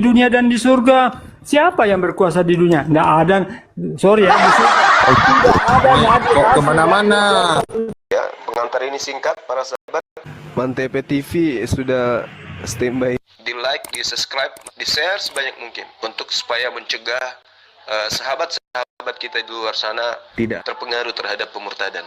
dunia dan di surga. Siapa yang berkuasa di dunia? Nggak ada. Sorry ya, di surga. Nggak ada. Kok kemana-mana? Ya, pengantar ini singkat para sahabat. Mantep TV sudah standby. Di like, di subscribe, di share sebanyak mungkin untuk supaya mencegah sahabat-sahabat kita di luar sana Tidak terpengaruh terhadap pemurtadan.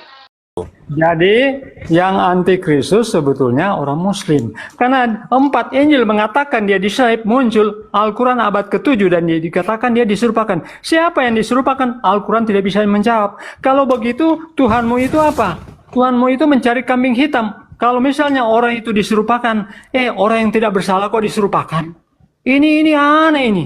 Jadi yang antikristus sebetulnya orang Muslim. Karena 4 Injil mengatakan dia disalib, muncul Al-Quran abad ke-7 dan dia dikatakan dia diserupakan. Siapa yang diserupakan? Al-Quran tidak bisa menjawab. Kalau begitu Tuhanmu itu apa? Tuhanmu itu mencari kambing hitam. Kalau misalnya orang itu diserupakan, orang yang tidak bersalah kok diserupakan? Ini aneh ini.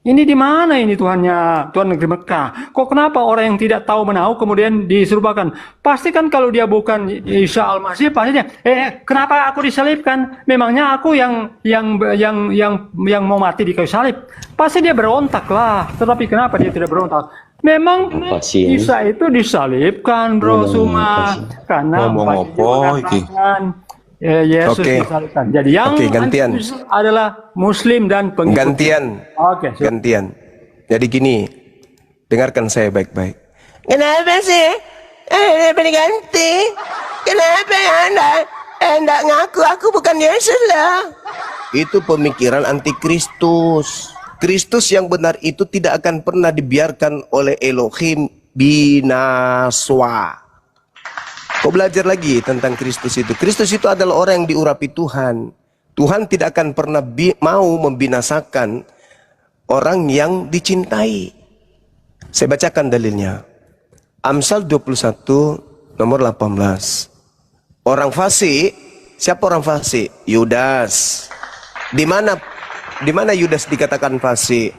Ini di mana ini Tuhannya, Tuhan negeri Mekah? Kok kenapa orang yang tidak tahu menahu kemudian diserupakan? Pasti kan kalau dia bukan Isa Al-Masih, pasti dia, kenapa aku disalibkan? Memangnya aku yang mau mati di kayu salib? Pasti dia berontak lah. Tetapi kenapa dia tidak berontak? Memang Isa itu disalibkan, Bro Suma, karena Yesus disalibkan. Jadi yang gantian adalah Muslim dan pengikut. Gantian. Jadi gini, dengarkan saya baik-baik. Kenapa sih? Ganti? Kenapa Anda ngaku aku bukan Yesus lah? Itu pemikiran antikristus. Kristus yang benar itu tidak akan pernah dibiarkan oleh Elohim binaswa. Kau belajar lagi tentang Kristus itu. Kristus itu adalah orang yang diurapi Tuhan. Tuhan tidak akan pernah mau membinasakan orang yang dicintai. Saya bacakan dalilnya. Amsal 21 nomor 18. Orang fasik, siapa orang fasik? Yudas. Di mana Yudas dikatakan fasik?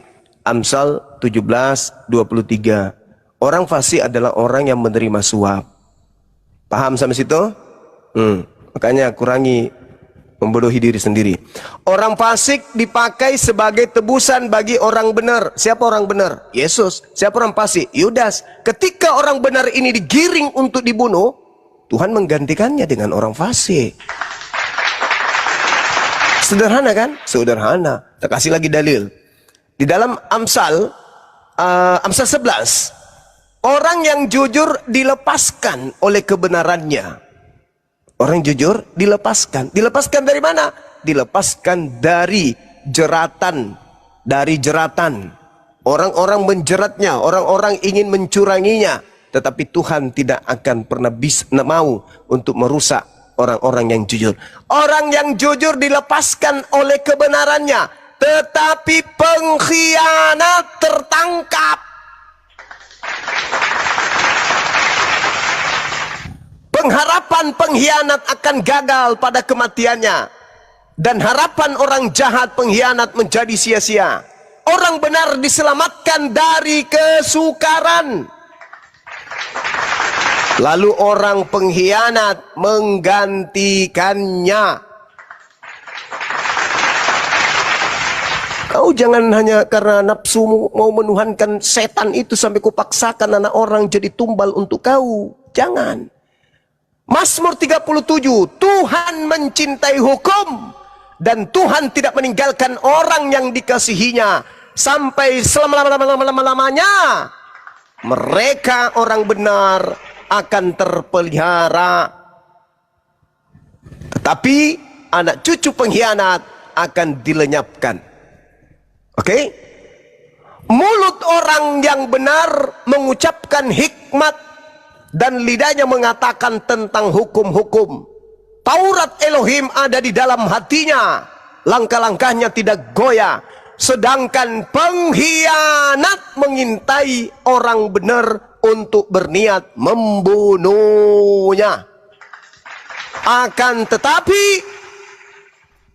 Amsal 17:23. Orang fasik adalah orang yang menerima suap. Paham sampai situ? Makanya kurangi membodohi diri sendiri. Orang fasik dipakai sebagai tebusan bagi orang benar. Siapa orang benar? Yesus. Siapa orang fasik? Yudas. Ketika orang benar ini digiring untuk dibunuh, Tuhan menggantikannya dengan orang fasik. Sederhana kan? Sederhana. Kita kasih lagi dalil. Di dalam Amsal 11, orang yang jujur dilepaskan oleh kebenarannya. Orang jujur dilepaskan. Dilepaskan dari mana? Dilepaskan dari jeratan. Dari jeratan. Orang-orang menjeratnya. Orang-orang ingin mencuranginya. Tetapi Tuhan tidak akan pernah mau untuk merusak orang-orang yang jujur. Orang yang jujur dilepaskan oleh kebenarannya. Tetapi pengkhianat tertangkap. Pengharapan pengkhianat akan gagal pada kematiannya. Dan harapan orang jahat pengkhianat menjadi sia-sia. Orang benar diselamatkan dari kesukaran. Lalu orang pengkhianat menggantikannya. Kau jangan hanya karena nafsu mau menuhankan setan itu sampai kau paksakan anak orang jadi tumbal untuk kau. Jangan. Mazmur 37, Tuhan mencintai hukum dan Tuhan tidak meninggalkan orang yang dikasihinya sampai selama-lamanya. Mereka orang benar akan terpelihara. Tetapi anak cucu pengkhianat akan dilenyapkan. Oke? Mulut orang yang benar mengucapkan hikmat dan lidahnya mengatakan tentang hukum-hukum. Taurat Elohim ada di dalam hatinya. Langkah-langkahnya tidak goyah. Sedangkan pengkhianat mengintai orang benar untuk berniat membunuhnya. Akan tetapi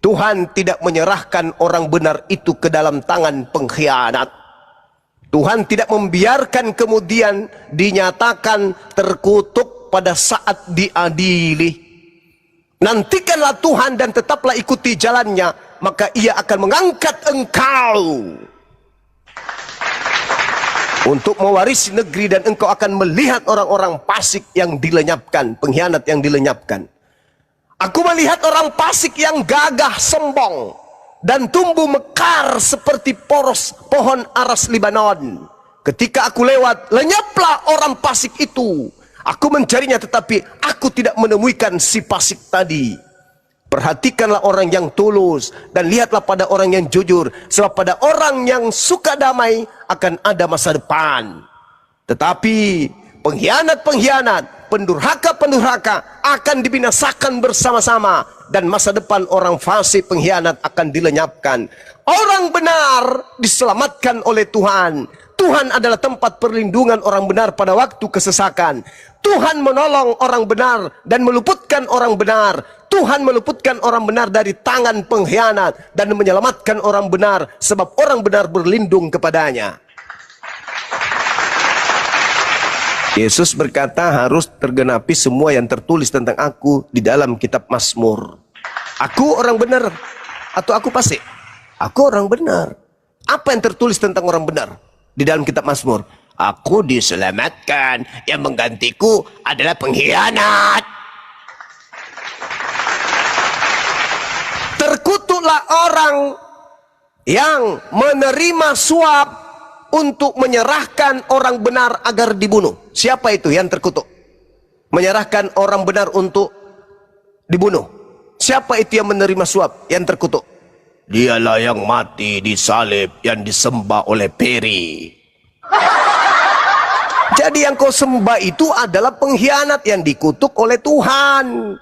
Tuhan tidak menyerahkan orang benar itu ke dalam tangan pengkhianat. Tuhan tidak membiarkan kemudian dinyatakan terkutuk pada saat diadili. Nantikanlah Tuhan dan tetaplah ikuti jalannya, maka ia akan mengangkat engkau untuk mewarisi negeri, dan engkau akan melihat orang-orang fasik yang dilenyapkan, pengkhianat yang dilenyapkan. Aku melihat orang fasik yang gagah sombong, dan tumbuh mekar seperti poros pohon aras Libanon. Ketika aku lewat, lenyaplah orang fasik itu. Aku mencarinya tetapi aku tidak menemukan si fasik tadi. Perhatikanlah orang yang tulus dan lihatlah pada orang yang jujur, sebab pada orang yang suka damai akan ada masa depan. Tetapi pengkhianat-pengkhianat, pendurhaka-pendurhaka akan dibinasakan bersama-sama, dan masa depan orang fasik pengkhianat akan dilenyapkan. Orang benar diselamatkan oleh Tuhan. Tuhan adalah tempat perlindungan orang benar pada waktu kesesakan. Tuhan menolong orang benar dan meluputkan orang benar. Tuhan meluputkan orang benar dari tangan pengkhianat dan menyelamatkan orang benar, sebab orang benar berlindung kepadanya. Yesus berkata harus tergenapi semua yang tertulis tentang aku di dalam kitab Mazmur. Aku orang benar atau aku fasik? Aku orang benar. Apa yang tertulis tentang orang benar di dalam kitab Mazmur? Aku diselamatkan, yang menggantiku adalah pengkhianat. Terkutuklah orang yang menerima suap untuk menyerahkan orang benar agar dibunuh. Siapa itu yang terkutuk? Menyerahkan orang benar untuk dibunuh. Siapa itu yang menerima suap yang terkutuk? Dialah yang mati di salib, yang disembah oleh Peri. Jadi yang kau sembah itu adalah pengkhianat yang dikutuk oleh Tuhan.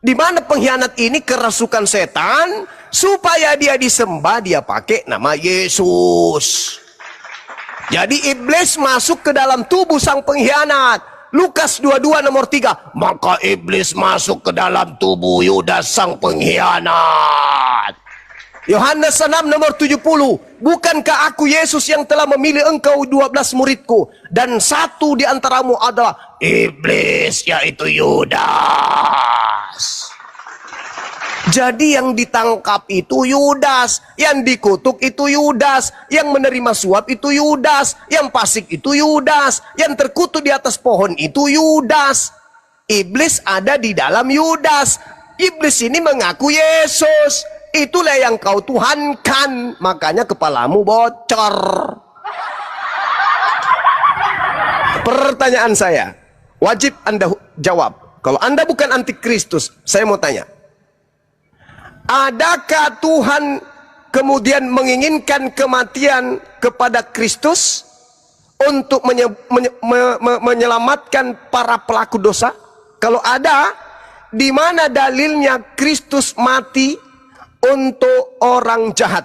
Di mana pengkhianat ini kerasukan setan, supaya dia disembah, dia pakai nama Yesus. Jadi iblis masuk ke dalam tubuh sang pengkhianat. Lukas 22 nomor 3. Maka iblis masuk ke dalam tubuh Yudas sang pengkhianat. Yohanes 6 nomor 70. Bukankah aku Yesus yang telah memilih engkau 12 muridku, dan satu di antaramu adalah iblis, yaitu Yudas. Jadi yang ditangkap itu Yudas, yang dikutuk itu Yudas, yang menerima suap itu Yudas, yang fasik itu Yudas, yang terkutuk di atas pohon itu Yudas. Iblis ada di dalam Yudas. Iblis ini mengaku Yesus. Itulah yang kau tuhankan, makanya kepalamu bocor. Pertanyaan saya, wajib Anda jawab. Kalau Anda bukan antikristus, saya mau tanya, adakah Tuhan kemudian menginginkan kematian kepada Kristus untuk menyelamatkan para pelaku dosa? Kalau ada, di mana dalilnya Kristus mati untuk orang jahat?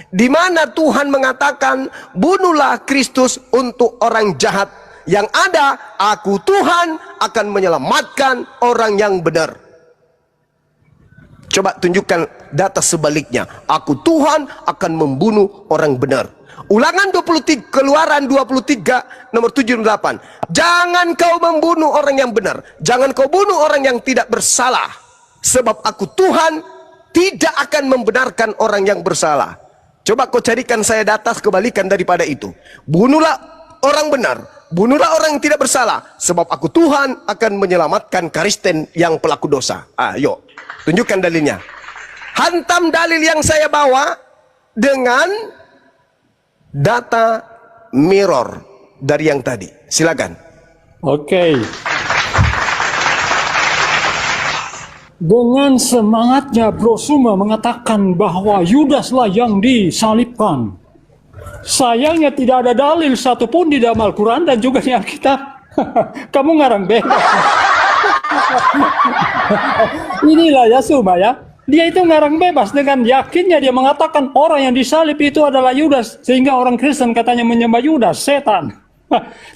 Di mana Tuhan mengatakan bunuhlah Kristus untuk orang jahat? Yang ada, aku Tuhan akan menyelamatkan orang yang benar. Coba tunjukkan data sebaliknya. Aku Tuhan akan membunuh orang benar. Ulangan 23, Keluaran 23 nomor 7 dan 8. Jangan kau membunuh orang yang benar, jangan kau bunuh orang yang tidak bersalah, sebab aku Tuhan tidak akan membenarkan orang yang bersalah. Coba kau carikan saya data kebalikan daripada itu. Bunuhlah orang benar, bunuhlah orang yang tidak bersalah, sebab aku Tuhan akan menyelamatkan Kristen yang pelaku dosa. Ayo, tunjukkan dalilnya. Hantam dalil yang saya bawa dengan data mirror dari yang tadi. Silakan. Oke. Dengan semangatnya Bro Suma mengatakan bahwa Yudaslah yang disalibkan. Sayangnya tidak ada dalil satupun di dalam Al-Quran dan juga di Alkitab. Kamu ngarang bebas. Inilah ya Suma ya. Dia itu ngarang bebas, dengan yakinnya dia mengatakan orang yang disalib itu adalah Yudas. Sehingga orang Kristen katanya menyembah Yudas, setan.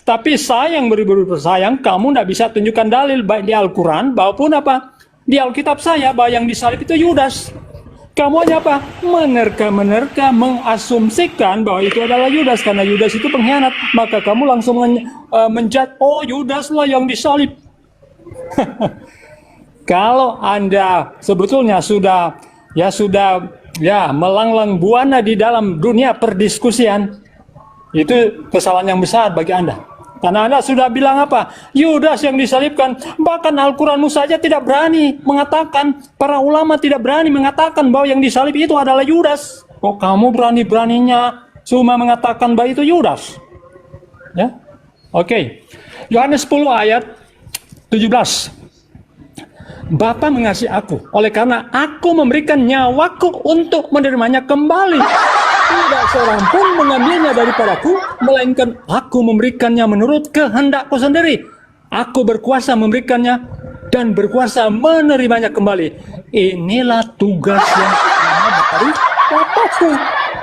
Tapi sayang beribu sayang, kamu tidak bisa tunjukkan dalil baik di Al-Quran maupun apa di Alkitab saya bahwa yang disalib itu Yudas. Kamu hanya apa? Menerka-menerka, mengasumsikan bahwa itu adalah Yudas karena Yudas itu pengkhianat. Maka kamu langsung menjat, oh Yudaslah yang disalib. Kalau Anda sebetulnya sudah melanglang buana di dalam dunia perdiskusian, itu kesalahan yang besar bagi Anda. Karena Anda sudah bilang apa? Yudas yang disalibkan. Bahkan Al-Quranmu saja tidak berani mengatakan, para ulama tidak berani mengatakan bahwa yang disalib itu adalah Yudas. Kok kamu berani-beraninya cuma mengatakan bahwa itu Yudas? Ya, oke. Yohanes 10 ayat 17. Bapa mengasihi aku, oleh karena aku memberikan nyawaku untuk menerimanya kembali. Tidak seorang pun mengambilnya daripadaku, melainkan aku memberikannya menurut kehendakku sendiri. Aku berkuasa memberikannya dan berkuasa menerimanya kembali. Inilah tugas yang pertama dari Bapakku.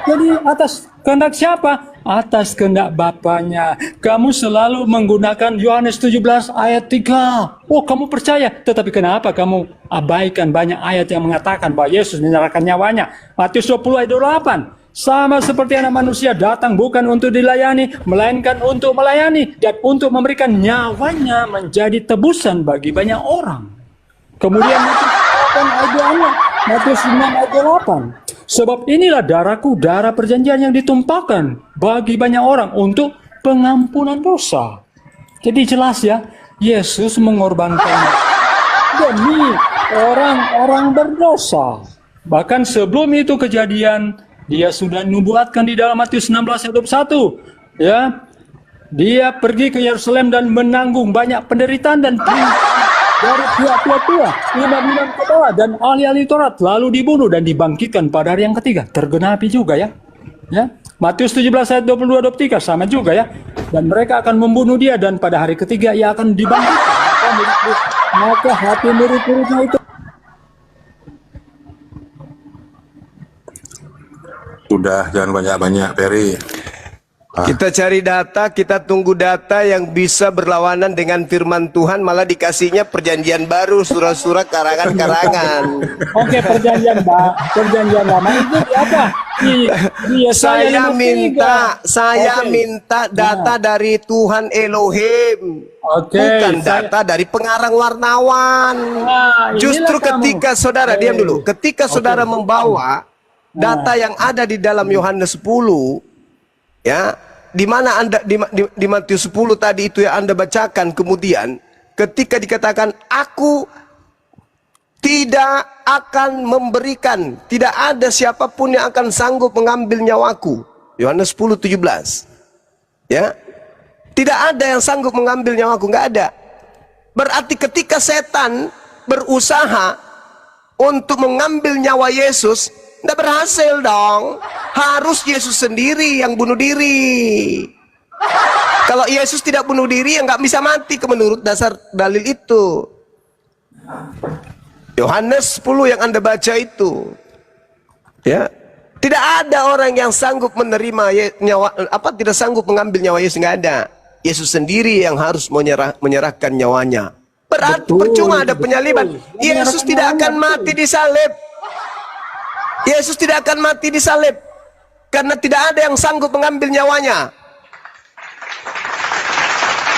Jadi atas kehendak siapa? Atas kehendak Bapaknya. Kamu selalu menggunakan Yohanes 17 ayat 3. Oh, kamu percaya. Tetapi kenapa kamu abaikan banyak ayat yang mengatakan bahwa Yesus menyerahkan nyawanya? Matius 20 ayat 28. Sama seperti anak manusia datang bukan untuk dilayani, melainkan untuk melayani dan untuk memberikan nyawanya menjadi tebusan bagi banyak orang. Kemudian Matius 6 ayat 8. Sebab inilah darahku, darah perjanjian yang ditumpahkan bagi banyak orang untuk pengampunan dosa. Jadi jelas ya, Yesus mengorbankan demi orang-orang berdosa. Bahkan sebelum itu kejadian, dia sudah nubuatkan di dalam Matius 16 ayat 21. Ya, dia pergi ke Yerusalem dan menanggung banyak penderitaan dan dari pihak tua-tua, imam-imam kepala dan ahli-ahli Taurat, lalu dibunuh dan dibangkitkan pada hari yang ketiga. Tergenapi juga ya. Ya, Matius 17 ayat 22-23 sama juga ya. Dan mereka akan membunuh dia dan pada hari ketiga ia akan dibangkitkan. Maka hati murid-muridnya itu Udah, jangan banyak-banyak, Peri. Kita cari data, kita tunggu data yang bisa berlawanan dengan firman Tuhan, malah dikasihnya perjanjian baru, surah-surah karangan-karangan. Oke, perjanjian lama itu apa? Saya minta data dari Tuhan Elohim. Bukan data dari pengarang wartawan. Justru ketika saudara, diam dulu, ketika saudara membawa data yang ada di dalam Yohanes 10, ya, di mana Anda di Matius 10 tadi itu yang Anda bacakan, kemudian ketika dikatakan aku tidak akan memberikan, tidak ada siapapun yang akan sanggup mengambil nyawaku. Yohanes 10:17. Ya. Tidak ada yang sanggup mengambil nyawaku, nggak ada. Berarti ketika setan berusaha untuk mengambil nyawa Yesus, nggak berhasil dong. Harus Yesus sendiri yang bunuh diri. Kalau Yesus tidak bunuh diri, ya nggak bisa mati menurut dasar dalil itu. Yohanes 10 yang Anda baca itu. Ya. Tidak ada orang yang sanggup menerima tidak sanggup mengambil nyawa Yesus, nggak ada. Yesus sendiri yang harus menyerahkan nyawanya. Berarti percuma ada penyaliban. Yesus tidak akan mati di salib. Yesus tidak akan mati di salib karena tidak ada yang sanggup mengambil nyawanya.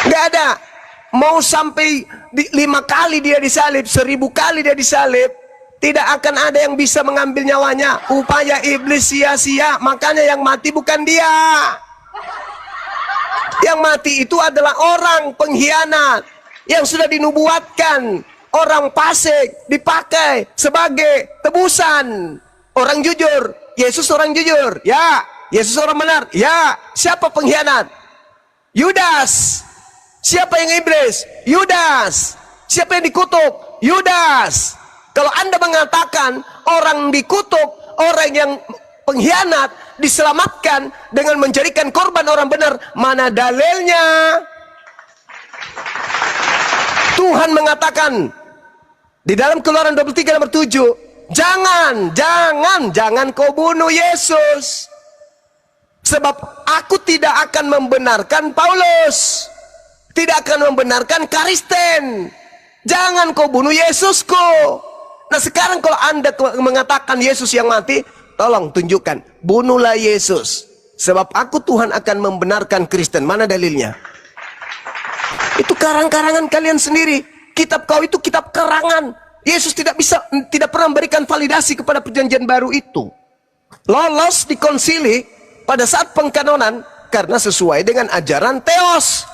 Nggak ada. Mau sampai 5 kali dia disalib, 1000 kali dia disalib, tidak akan ada yang bisa mengambil nyawanya. Upaya iblis sia-sia. Makanya yang mati bukan dia. Yang mati itu adalah orang pengkhianat yang sudah dinubuatkan, orang fasik dipakai sebagai tebusan. Orang jujur, Yesus orang jujur, ya. Yesus orang benar, ya. Siapa pengkhianat? Yudas. Siapa yang iblis? Yudas. Siapa yang dikutuk? Yudas. Kalau Anda mengatakan orang dikutuk, orang yang pengkhianat diselamatkan dengan menjadikan korban orang benar, mana dalilnya? Tuhan mengatakan di dalam Keluaran 23 nomor 7, jangan kau bunuh Yesus, sebab aku tidak akan membenarkan Paulus, tidak akan membenarkan Kristen. Jangan kau bunuh Yesusku. Nah sekarang kalau Anda mengatakan Yesus yang mati, tolong tunjukkan, bunuhlah Yesus, sebab aku Tuhan akan membenarkan Kristen. Mana dalilnya? Itu karang-karangan kalian sendiri. Kitab kau itu kitab karangan. Yesus tidak pernah memberikan validasi kepada perjanjian baru itu. Lolos di konsili pada saat pengkanonan karena sesuai dengan ajaran Theos.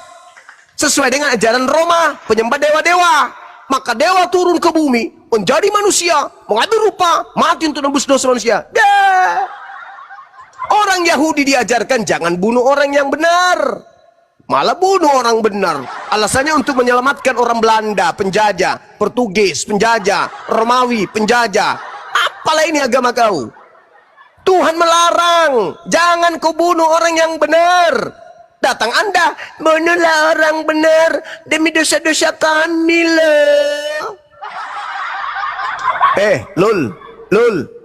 sesuai dengan ajaran Roma, penyembah dewa-dewa. Maka dewa turun ke bumi, menjadi manusia, mengambil rupa, mati untuk nebus dosa manusia. Orang Yahudi diajarkan jangan bunuh orang yang benar, malah bunuh orang benar. Alasannya untuk menyelamatkan orang Belanda, penjajah, Portugis, penjajah, Romawi, penjajah. Apalah ini agama kau? Tuhan melarang, jangan kau bunuh orang yang benar. Datang Anda, bunuhlah orang benar demi dosa-dosa kami lah. Lul,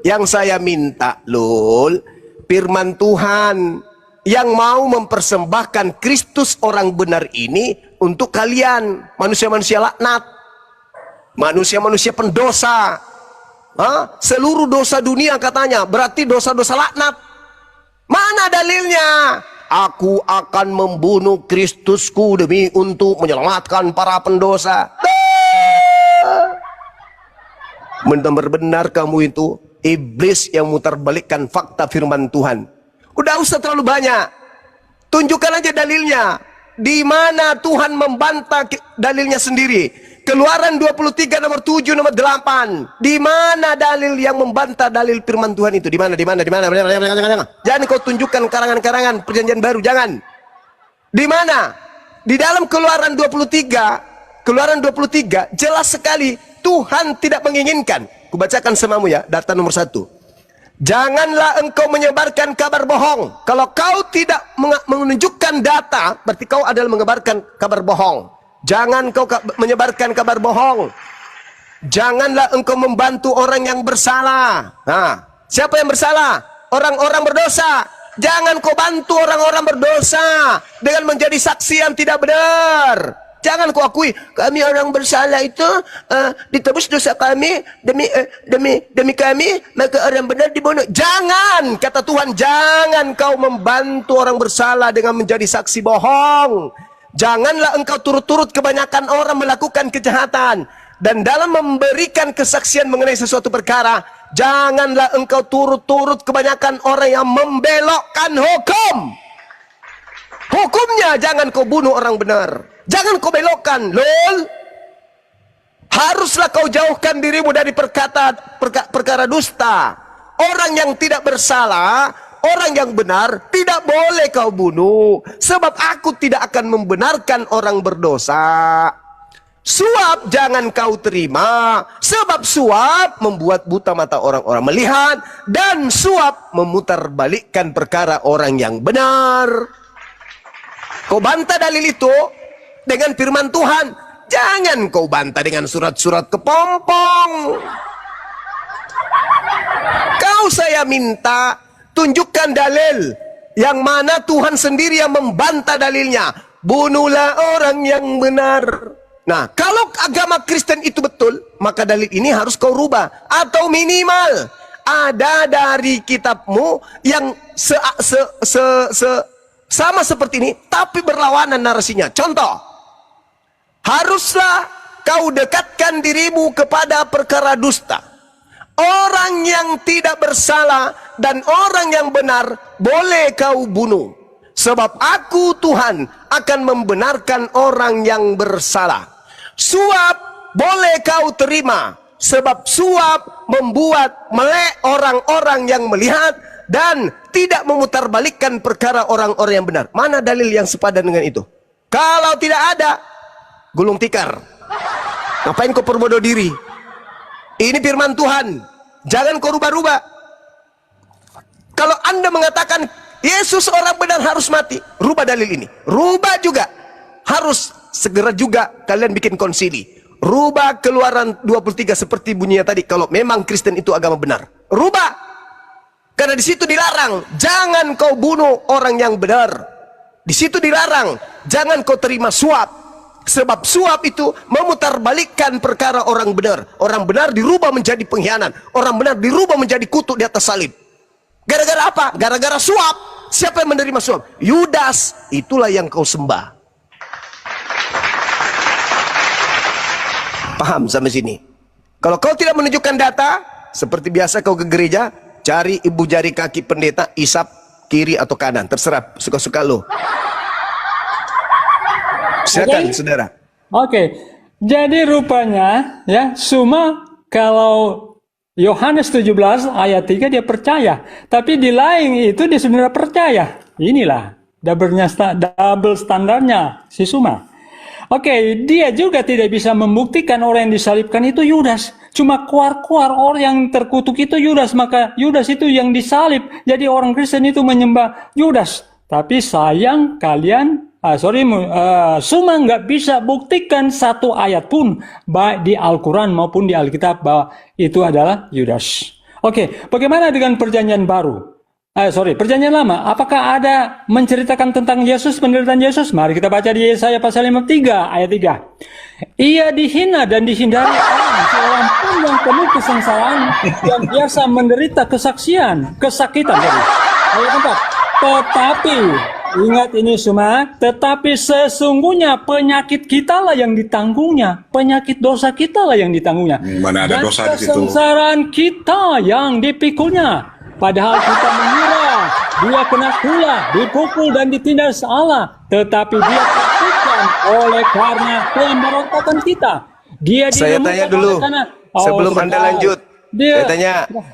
yang saya minta, Lul, firman Tuhan yang mau mempersembahkan Kristus orang benar ini untuk kalian, manusia-manusia laknat, manusia-manusia pendosa. Seluruh dosa dunia katanya, berarti dosa-dosa laknat. Mana dalilnya? Aku akan membunuh Kristusku demi untuk menyelamatkan para pendosa. Benar-benar kamu itu iblis yang mutarbalikkan fakta firman Tuhan. Udah usah terlalu banyak. Tunjukkan aja dalilnya. Di mana Tuhan membantah dalilnya sendiri. Keluaran 23 nomor 7 nomor 8. Di mana dalil yang membantah dalil firman Tuhan itu? Di mana? Jangan kau tunjukkan karangan-karangan perjanjian baru, jangan. Di mana? Di dalam Keluaran 23 jelas sekali Tuhan tidak menginginkan. Kubacakan semamu ya, data nomor 1. Janganlah engkau menyebarkan kabar bohong. Kalau kau tidak menunjukkan data, berarti kau adalah menyebarkan kabar bohong. Jangan kau menyebarkan kabar bohong. Janganlah engkau membantu orang yang bersalah. Nah, siapa yang bersalah? Orang-orang berdosa. Jangan kau bantu orang-orang berdosa dengan menjadi saksi yang tidak benar. Jangan kau akui kami orang bersalah itu ditebus dosa kami demi kami, maka orang benar dibunuh. Jangan, kata Tuhan, jangan kau membantu orang bersalah dengan menjadi saksi bohong. Janganlah engkau turut-turut kebanyakan orang melakukan kejahatan. Dan dalam memberikan kesaksian mengenai sesuatu perkara, janganlah engkau turut-turut kebanyakan orang yang membelokkan hukum. Hukumnya jangan kau bunuh orang benar. Jangan kau belokkan, lol. Haruslah kau jauhkan dirimu dari perkara dusta. Orang yang tidak bersalah, orang yang benar tidak boleh kau bunuh, sebab aku tidak akan membenarkan orang berdosa. Suap jangan kau terima, sebab suap membuat buta mata orang-orang melihat, dan suap memutarbalikkan perkara orang yang benar. Kau bantah dalil itu dengan firman Tuhan, jangan kau bantah dengan surat-surat kepompong. Kau saya minta tunjukkan dalil yang mana Tuhan sendiri yang membantah dalilnya. Bunuhlah orang yang benar. Nah, kalau agama Kristen itu betul, maka dalil ini harus kau rubah. Atau minimal ada dari kitabmu yang sama seperti ini, tapi berlawanan narasinya. Contoh, haruslah kau dekatkan dirimu kepada perkara dusta. Orang yang tidak bersalah dan orang yang benar boleh kau bunuh. Sebab aku Tuhan akan membenarkan orang yang bersalah. Suap boleh kau terima. Sebab suap membuat melek orang-orang yang melihat dan tidak memutarbalikkan perkara orang-orang yang benar. Mana dalil yang sepadan dengan itu? Kalau tidak ada, gulung tikar. Ngapain kau perbodoh diri? Ini firman Tuhan. Jangan kau rubah-rubah. Kalau Anda mengatakan Yesus orang benar harus mati, rubah dalil ini. Rubah juga. Harus segera juga kalian bikin konsili. Rubah Keluaran 23 seperti bunyinya tadi. Kalau memang Kristen itu agama benar, rubah. Karena di situ dilarang, jangan kau bunuh orang yang benar. Di situ dilarang, jangan kau terima suap. Sebab suap itu memutarbalikkan perkara orang benar. Orang benar dirubah menjadi pengkhianat. Orang benar dirubah menjadi kutuk di atas salib. Gara-gara apa? Gara-gara suap. Siapa yang menerima suap? Yudas. Itulah yang kau sembah. Paham sampai sini? Kalau kau tidak menunjukkan data, seperti biasa kau ke gereja, cari ibu jari kaki pendeta, isap kiri atau kanan. Terserah, suka-suka lo. Silakan, Oke? saudara. Oke, jadi rupanya ya Suma kalau Yohanes 17 ayat 3 dia percaya, tapi di lain itu dia sebenarnya percaya. Inilah double standarnya si Suma. Oke, dia juga tidak bisa membuktikan orang yang disalibkan itu Yudas. Cuma keluar-keluar orang yang terkutuk itu Yudas, maka Yudas itu yang disalib. Jadi orang Kristen itu menyembah Yudas. Tapi sayang kalian Suma nggak bisa buktikan satu ayat pun baik di Al-Quran maupun di Alkitab bahwa itu adalah Yudas. Oke, bagaimana dengan perjanjian baru? Perjanjian lama. Apakah ada menceritakan tentang Yesus, penderitaan Yesus? Mari kita baca di Yesaya pasal 53 ayat 3. Ia dihina dan dihindari orang, seorang pun yang penuh kesengsaraan, yang biasa menderita kesakitan. Ayat 4. Tetapi, ingat ini semua, tetapi sesungguhnya penyakit kita lah yang ditanggungnya. Penyakit dosa kita lah yang ditanggungnya. Mana ada Dan dosa di situ? kesengsaraan kita yang dipikulnya. Padahal kita mengira dia kena kula, dipukul dan ditindas Allah. Tetapi dia tertekan oleh karena pemberontakan kita. Dia Saya tanya dulu, sebelum Anda lanjut. Saya tanya,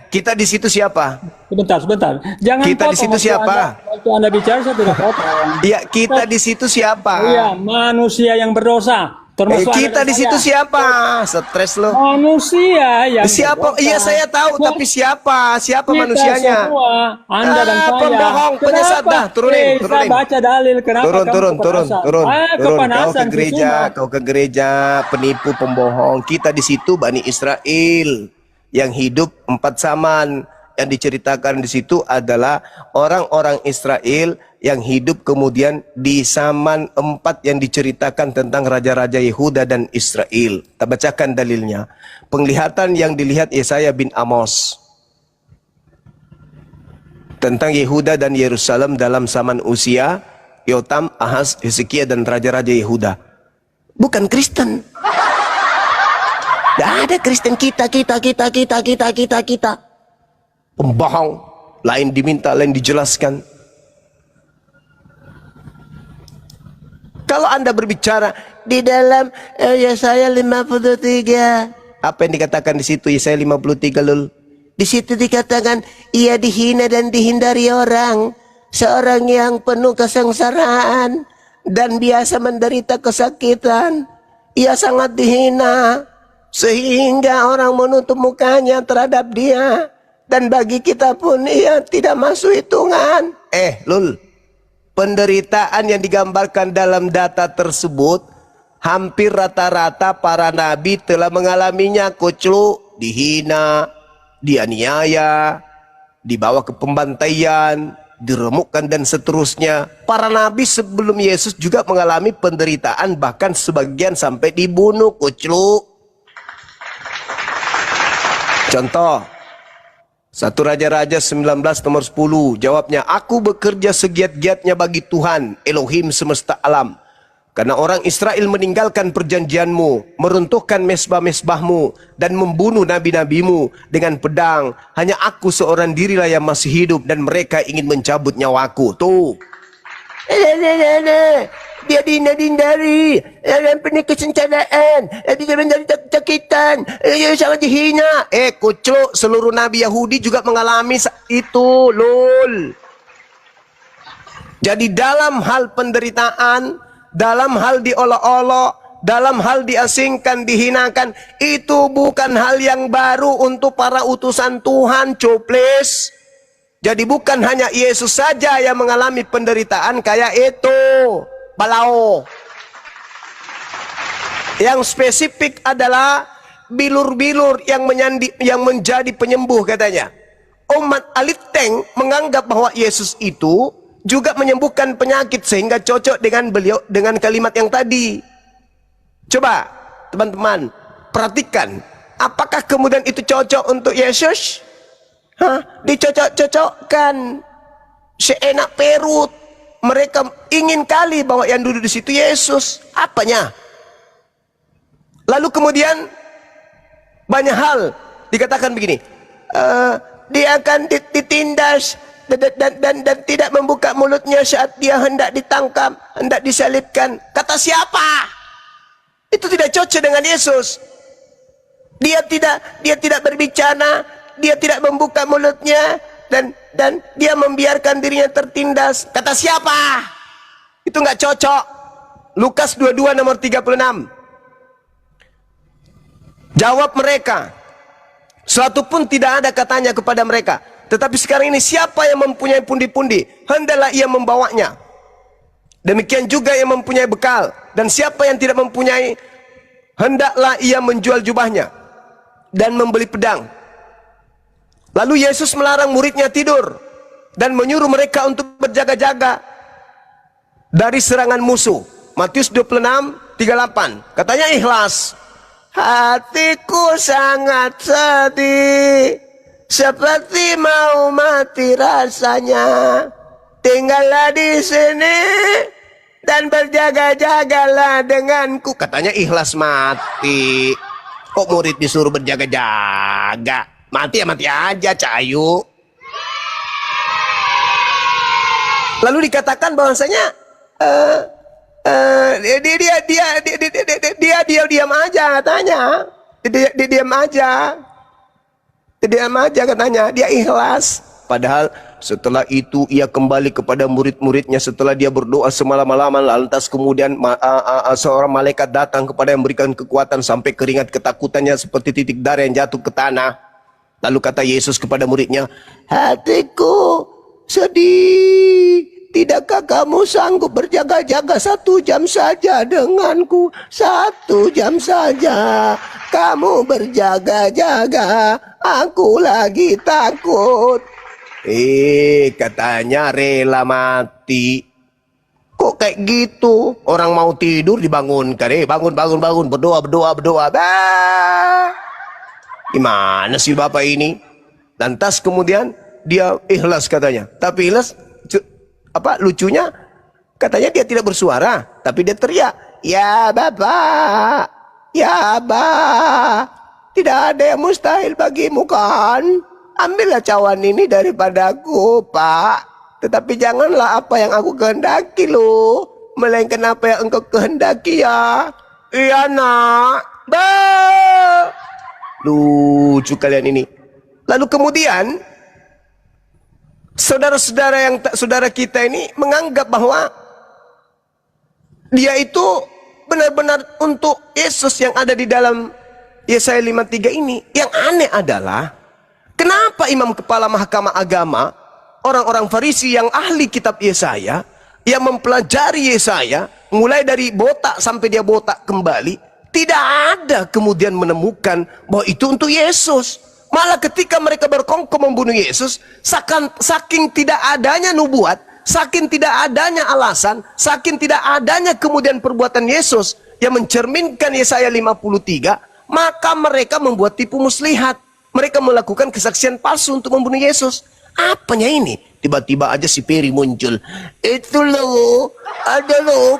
kita di situ siapa? Sebentar. Jangan Kita di situ siapa? Waktu anda bicara saya tidak potong. Iya, kita di situ siapa? Iya, manusia yang berdosa. Termasuk Kita di situ saya. siapa? Stres lo. Manusia yang Siapa? berdosa. Iya saya tahu, tapi siapa? Siapa Kita manusianya? semua, Anda dan saya. Pembohong, penyesat dah. Turunin. Kita baca dalil kenapa Turun. Kau kepanasan ke gereja, penipu, pembohong. Kita di situ Bani Israel yang hidup 4 zaman. Yang diceritakan di situ adalah orang-orang Israel yang hidup kemudian di zaman 4 yang diceritakan tentang raja-raja Yehuda dan Israel. Kita bacakan dalilnya. Penglihatan yang dilihat Yesaya bin Amos tentang Yehuda dan Yerusalem dalam zaman Usia, Yotam, Ahaz, Hezekia dan raja-raja Yehuda. Bukan Kristen. Tidak ada Kristen kita. Pembohong, lain diminta, lain dijelaskan. Kalau Anda berbicara di dalam Yesaya 53, apa yang dikatakan di situ Yesaya 53 lul? Di situ dikatakan ia dihina dan dihindari orang, seorang yang penuh kesengsaraan dan biasa menderita kesakitan. Ia sangat dihina sehingga orang menutup mukanya terhadap dia. Dan bagi kita pun ia tidak masuk hitungan. Lul, penderitaan yang digambarkan dalam data tersebut hampir rata-rata para nabi telah mengalaminya. Kucluk, dihina, dianiaya, dibawa ke pembantaian, diremukkan dan seterusnya. Para nabi sebelum Yesus juga mengalami penderitaan, bahkan sebagian sampai dibunuh. Kucluk. Contoh 1 Raja-Raja 19 nomor 10, jawabnya, aku bekerja segiat-giatnya bagi Tuhan, Elohim semesta alam. Karena orang Israel meninggalkan perjanjianmu, meruntuhkan mesbah-mesbahmu, dan membunuh nabi-nabimu dengan pedang. Hanya aku seorang dirilah yang masih hidup, dan mereka ingin mencabut nyawaku. Tuh. Dia dihindari, dan penuh kesencaraan, dia menderita kesakitan, dia sangat dihina. Kucluk, seluruh nabi Yahudi juga mengalami itu, lul. Jadi dalam hal penderitaan, dalam hal diolok-olok, dalam hal diasingkan, dihinakan, itu bukan hal yang baru untuk para utusan Tuhan, cuplis. Jadi bukan hanya Yesus saja yang mengalami penderitaan kayak itu. Balao. Yang spesifik adalah bilur-bilur yang menjadi penyembuh katanya. Umat Aliteng menganggap bahwa Yesus itu juga menyembuhkan penyakit sehingga cocok dengan beliau dengan kalimat yang tadi. Coba teman-teman perhatikan, apakah kemudian itu cocok untuk Yesus? Dicocok-cocokkan seenak perut. Mereka ingin kali bahwa yang duduk di situ Yesus. Apanya? Lalu kemudian banyak hal dikatakan begini. Dia akan ditindas, dan tidak membuka mulutnya saat dia hendak ditangkap, hendak disalibkan. Kata siapa? Itu tidak cocok dengan Yesus. Dia tidak berbicara, dia tidak membuka mulutnya, dan dia membiarkan dirinya tertindas. Kata siapa? Itu nggak cocok. Lukas 22 nomor 36. Jawab mereka, suatu pun tidak ada katanya kepada mereka. Tetapi sekarang ini siapa yang mempunyai pundi-pundi, hendaklah ia membawanya. Demikian juga yang mempunyai bekal. Dan siapa yang tidak mempunyai, hendaklah ia menjual jubahnya dan membeli pedang. Lalu Yesus melarang muridnya tidur dan menyuruh mereka untuk berjaga-jaga dari serangan musuh. Matius 26:38. Katanya ikhlas. Hatiku sangat sedih, seperti mau mati rasanya. Tinggallah di sini dan berjaga-jagalah denganku. Katanya ikhlas mati. Kok murid disuruh berjaga-jaga? Mati ya mati aja, cayu. Lalu dikatakan bahwasanya dia diam aja katanya. Dia diam aja. Diam aja katanya. Dia ikhlas. Padahal setelah itu ia kembali kepada murid-muridnya setelah dia berdoa semalam-malaman. Lantas kemudian seorang malaikat datang kepada yang memberikan kekuatan sampai keringat ketakutannya seperti titik darah yang jatuh ke tanah. Lalu kata Yesus kepada muridnya, hatiku sedih. Tidakkah kamu sanggup berjaga-jaga 1 jam saja denganku? 1 jam saja kamu berjaga-jaga, aku lagi takut. Katanya rela mati. Kok kayak gitu? Orang mau tidur dibangunkan. Bangun, berdoa. Gimana sih Bapak ini? Lantas kemudian dia ikhlas katanya. Tapi ikhlas, lucunya katanya dia tidak bersuara, tapi dia teriak, ya Bapak, ya Abah, tidak ada yang mustahil bagimu kan? Ambillah cawan ini daripadaku, Pak. Tetapi janganlah apa yang aku kehendaki loh, melainkan apa yang engkau kehendaki ya. Iya nak, lucu kalian ini. Lalu kemudian saudara kita ini menganggap bahwa dia itu benar-benar untuk Yesus yang ada di dalam Yesaya 53 ini. Yang aneh adalah kenapa imam kepala mahkamah agama, orang-orang Farisi yang ahli kitab Yesaya, yang mempelajari Yesaya mulai dari botak sampai dia botak kembali, tidak ada kemudian menemukan bahwa itu untuk Yesus. Malah ketika mereka berkongkol membunuh Yesus, saking tidak adanya nubuat, saking tidak adanya alasan, saking tidak adanya kemudian perbuatan Yesus yang mencerminkan Yesaya 53, maka mereka membuat tipu muslihat. Mereka melakukan kesaksian palsu untuk membunuh Yesus. Apanya ini? Tiba-tiba aja si Peri muncul. Itu loh, ada loh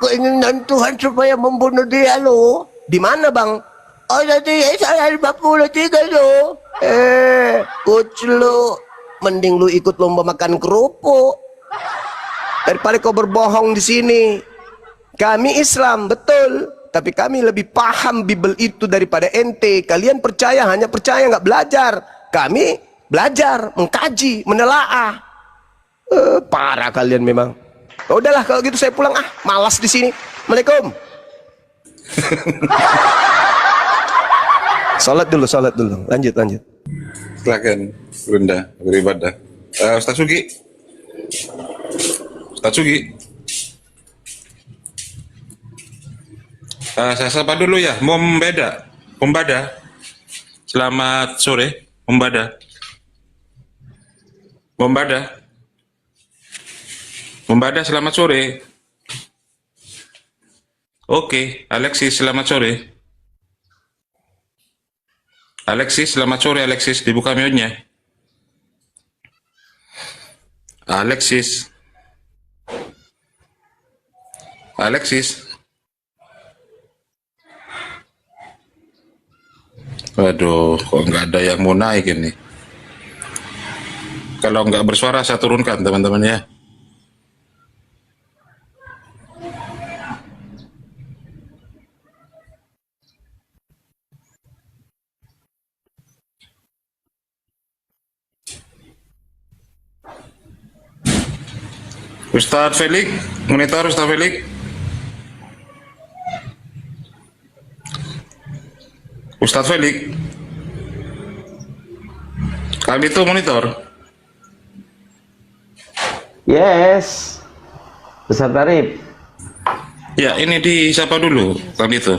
keinginan Tuhan supaya membunuh dia loh. Di mana bang? Oh nanti Yesaya 53 loh. Kuclu, mending lu ikut lomba makan kerupuk daripada kau berbohong di sini. Kami Islam betul, tapi kami lebih paham Bible itu daripada ente. Kalian hanya percaya nggak belajar. Kami belajar, mengkaji, menelaah. Parah kalian memang. Udahlah kalau gitu saya pulang malas di sini. Assalamualaikum. Salat dulu. Lanjut. Silakan Bunda beribadah. Ustaz Sugi. Saya sapa dulu ya, Mumbada. Selamat sore, Mumbada, selamat sore. Oke, Alexis, selamat sore. Alexis, dibuka mute-nya. Alexis. Waduh, kok nggak ada yang mau naik ini. Kalau nggak bersuara saya turunkan teman-teman ya. Ustadz Felix, monitor Ustadz Felix. Ustadz Felix. Kami itu monitor. Yes, Ustadz Arif. Ya, ini di siapa dulu kami itu?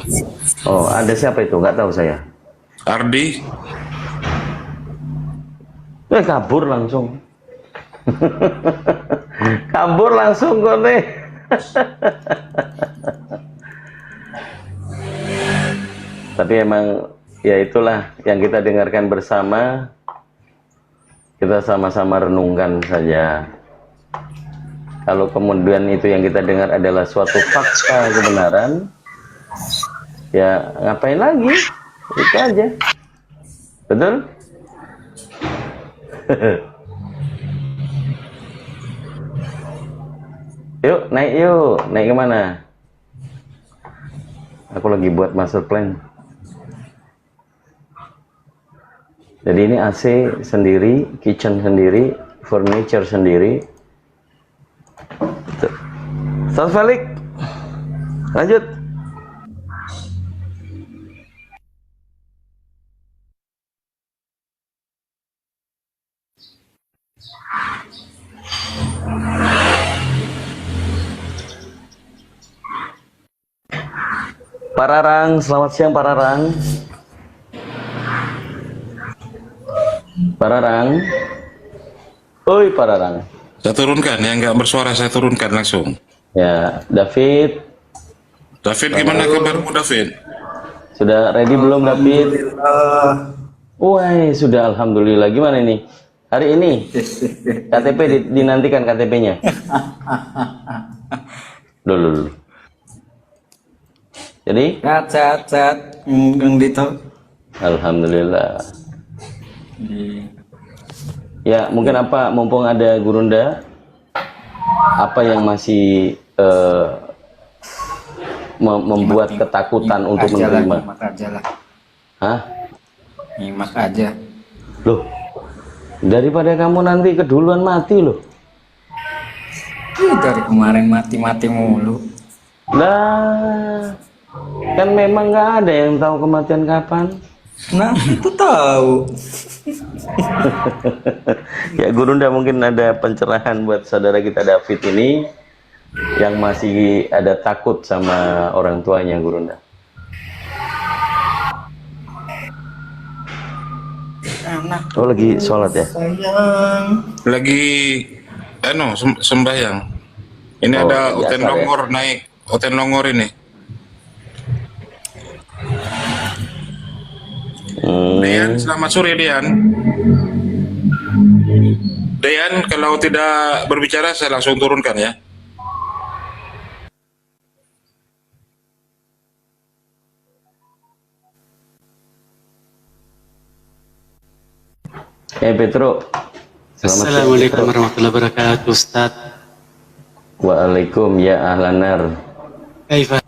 Oh, ada siapa itu? Nggak tahu saya. Ardi. Kabur langsung. Kabur langsung kok nih. Tapi emang ya itulah yang kita dengarkan bersama. Kita sama-sama renungkan saja. Kalau kemudian itu yang kita dengar adalah suatu fakta kebenaran, ya ngapain lagi? Itu aja. Betul? Yuk, naik kemana? Aku lagi buat master plan. Jadi ini AC sendiri, kitchen sendiri, furniture sendiri. Ustaz Felix, lanjut. Pak Rarang, selamat siang Pak Rarang. Pak Rarang. Oi Pak Rarang. Saya turunkan, yang nggak bersuara saya turunkan langsung. Ya, David. David, gimana kabarmu David? Sudah ready belum David? Wah, sudah alhamdulillah. Gimana ini? Hari ini KTP dinantikan KTP-nya. Dulu. Jadi? Sehat, Kang Dito. Alhamdulillah. Ya, mungkin apa, mumpung ada Gurunda, apa yang masih membuat ketakutan untuk menerima? Nyimak aja lah. Hah? Nyimak aja. Loh, daripada kamu nanti keduluan mati loh. Dari kemarin mati-mati mulu. Lah, kan memang nggak ada yang tahu kematian kapan. Nah, itu tahu. Ya, Gurunda mungkin ada pencerahan buat saudara kita David ini yang masih ada takut sama orang tuanya, Gurunda. Anak Oh, lagi sholat ya? sayang. Lagi sembahyang. Ini Oh, ada biasa Oten ya. Longor naik. Oten Longor ini. Dean, selamat sore Dean. Dean, kalau tidak berbicara saya langsung turunkan ya. Petro. Selamat Assalamualaikum warahmatullahi wabarakatuh, Ustaz. Waalaikum ya ahlanar. Kaifa?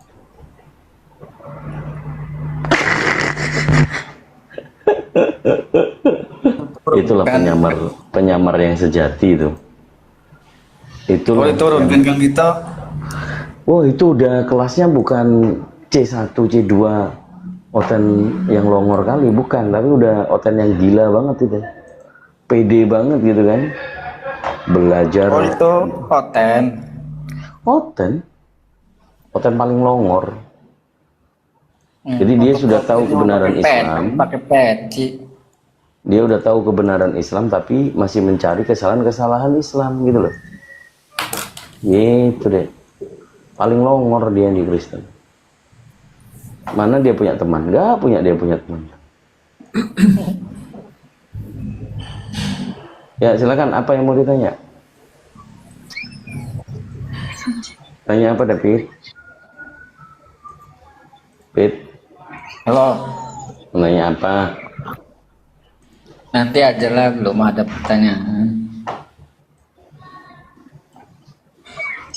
Itulah penyamar yang sejati itu. Itulah. Boleh turunkan Kang Dito. Oh, itu udah kelasnya bukan C1, C2 Oten yang longor kali, bukan, tapi udah Oten yang gila banget itu. Pede banget gitu kan. Belajar. Oh, itu Oten. Oten paling longor. Jadi dia sudah tahu kebenaran Islam. Pakai peci. Dia udah tahu kebenaran Islam tapi masih mencari kesalahan-kesalahan Islam gitu loh. Gitu deh. Paling longor dia di Kristen. Mana dia punya teman? Nggak punya dia punya teman. Ya silakan, apa yang mau ditanya? Tanya apa David? David? Halo. Mau nanya apa? Nanti aja lah, belum ada pertanyaan.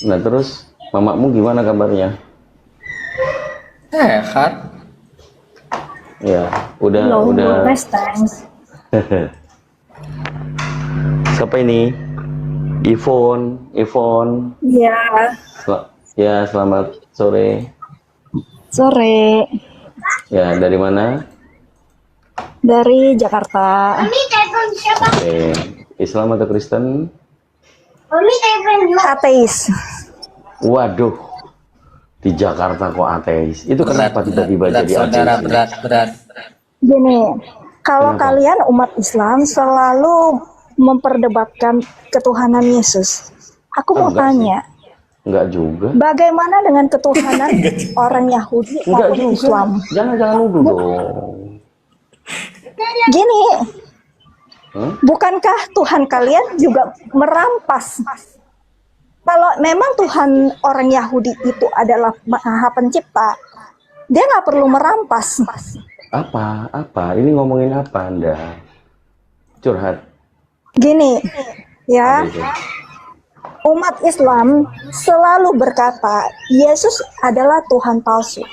Nah terus mamamu gimana kabarnya? Sehat. Ya, udah. Siapa ini? Ivon. Ya, Ya, selamat sore. sore Ya, dari mana? dari Jakarta. Oke. Islam atau Kristen? Ateis. Waduh, di Jakarta kok ateis. Itu kenapa tiba-tiba berat, jadi saudara, ateis? berat. Gini, kalau Kenapa? kalian umat Islam selalu memperdebatkan ketuhanan Yesus. Aku mau Enggak sih. tanya, Enggak juga. bagaimana dengan ketuhanan orang Yahudi Enggak maupun juga. Islam? Jangan nuduh dong. Gini, Hah? bukankah Tuhan kalian juga merampas? Kalau memang Tuhan orang Yahudi itu adalah Maha Pencipta, dia nggak perlu merampas. Apa? Ini ngomongin apa Anda? Curhat. Gini, ya, Apa itu? umat Islam selalu berkata Yesus adalah Tuhan palsu.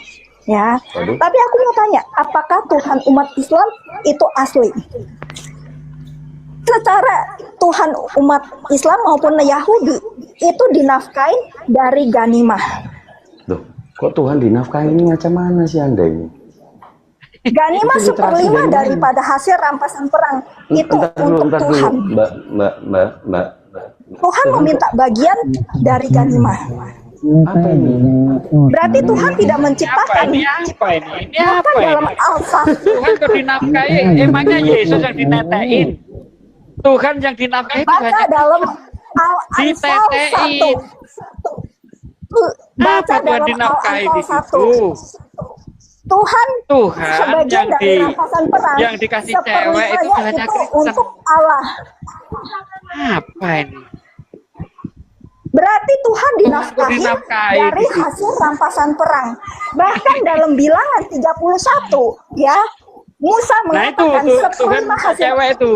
Ya, Waduh. tapi aku mau tanya, apakah Tuhan umat Islam itu asli? Secara Tuhan umat Islam maupun Yahudi itu dinafkain dari ganimah. Loh, kok Tuhan dinafkahi ini macam mana sih Anda ini? Ganimah Itu literasi 1/5 dari mana? daripada hasil rampasan perang itu untuk Entar dulu, Tuhan. Mbak. Tuhan meminta bagian dari ganimah. Apa ini? Berarti Tuhan tidak menciptakan. Apa ini? Ini Bahkan apa dalam ini? Al-Fatihah Tuhan kok dinafkahi? Emangnya Yesus yang ditetein? Tuhan yang dinafkahi itu baca hanya dalam Al-Anfal 1. ditetein. Baca Apa Tuhan dalam dinafkahi di Al-Anfal situ? 1. Tuhan sebagian yang dari rampasan perang yang dikasih cewek itu seperlimanya hanya itu Kristen. untuk Allah. Apa ini? Berarti Tuhan dinafkahi dinafkahi dari di situ. hasil rampasan perang. Bahkan dalam bilangan 31 ya, Musa Nah itu mengatakan tuh, Tuhan seperlima hasil. cewek itu.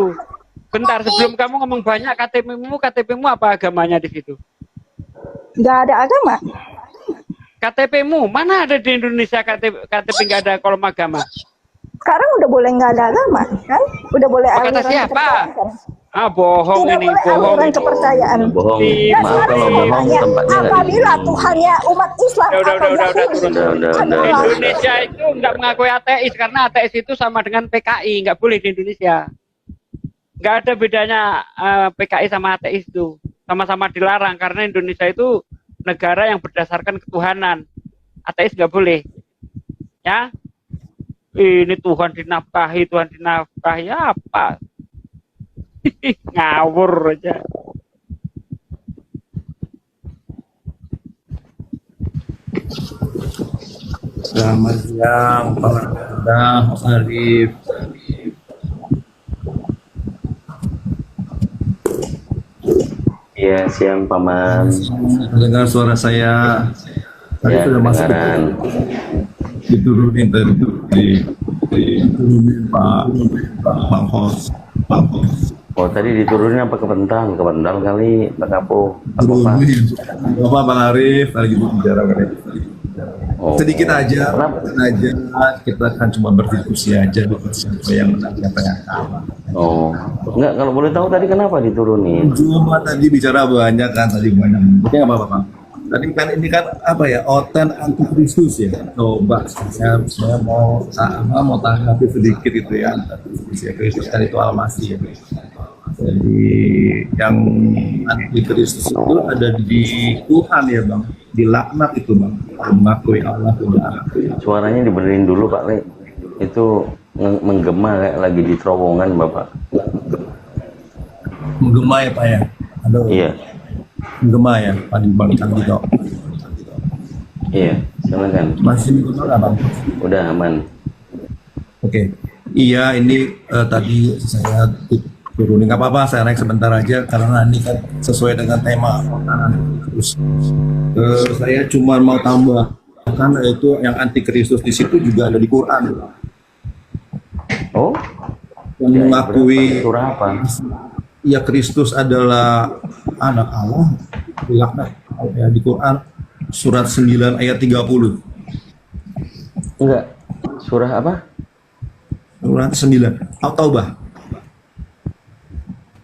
Bentar, sebelum kamu ngomong banyak KTP-mu apa agamanya di situ? Nggak ada agama. KTP-mu mana ada di Indonesia KTP nggak ada kolom agama? Sekarang udah boleh nggak ada agama kan? Udah boleh Oh, kata aliran siapa? kepercayaan, kan? Bohong Tidak ini, boleh bohong. aliran kepercayaan. Bohong. Iya, Dan Maaf sekarang kalau saya bohong tanya, tempatnya nggak di apabila sini. Tuhannya umat Islam Udah, atau Yahudi turun. Udah. adalah Indonesia itu nggak mengakui ateis karena ateis itu sama dengan PKI, nggak boleh di Indonesia. Nggak ada bedanya PKI sama ateis itu, sama-sama dilarang karena Indonesia itu negara yang berdasarkan ketuhanan. Ateis nggak boleh, ya. Ini Tuhan dinafkahi apa? Ngawur aja. Selamat siang, Pak Arif. Iya, siang Paman. Dengar suara saya. Tadi Ya, sudah masuk kedengaran. diturunin tadi diturunin Pak Hos. Oh, tadi diturunin apa ke Bental? Ke Bental kali, Pak Kapo. Apa? Turunin. Bapak Bang Arif lagi bicara kali. Oh. Sedikit aja, Kenapa? kita kan cuma berdiskusi aja siapa yang tanyakan. Oh, enggak, kalau boleh tahu tadi kenapa diturunin? Cuma tadi bicara banyak kan, tadi banyak. Ini apa Pak? Tadi kan ini kan apa ya, oten anti Kristus ya. Coba saya mau tanggapi sedikit itu ya. Kristus kan itu Al-Masih ya. Jadi yang anti Kristus itu ada di Tuhan ya Bang, dilaknat itu Bang, mengakui Allah Tuhan. Suaranya dibenerin dulu Pak Le. Itu menggema kayak lagi di terowongan Bapak. Menggema ya Pak ya. Aduh. Iya, Menggema ya Pak di Bang Candito. iya, silakan. Masih menggema nggak Bang? Udah aman. Oke. Iya ini tadi saya turunin, nggak apa-apa saya naik sebentar aja karena ini kan sesuai dengan tema. Terus saya cuma mau tambah kan itu yang anti Kristus di situ juga ada di Quran. Oh, Yang ya, mengakui surah apa? ya Kristus adalah anak Allah, dilaknat. Ya, di Quran surat 9 ayat 30. Enggak. Surah apa? Surat 9 At-Taubah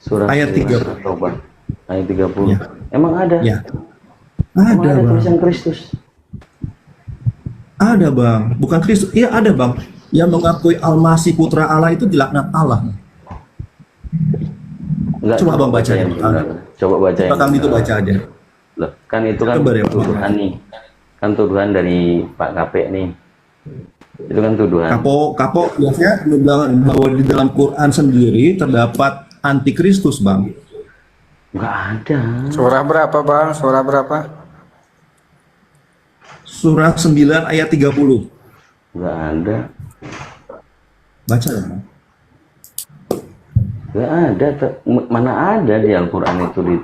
Surah ayat 30. Taubah. Ayat 30. Ya. Emang ada? Ya. Emang Ada, ada Bang. tulisan Kristus? Ada, Bang. Bukan Kristus. Iya, ada, Bang. Yang mengakui Al-Masih putra Allah itu dilaknat Allah. Enggak. Coba Bang baca ya. Coba baca yang Coba itu baca aja. Loh, kan itu kan Coba deh, Pak. tuduhan nih. Kan tuduhan dari Pak KP nih. Itu kan tuduhan. Kapok biasanya bahwa di dalam Quran sendiri terdapat antikristus, Bang. Enggak ada. Surah berapa, Bang? Surah berapa? Surah 9 ayat 30. Enggak ada. Baca ya, Bang. Enggak ada. Mana ada di Al-Qur'an itu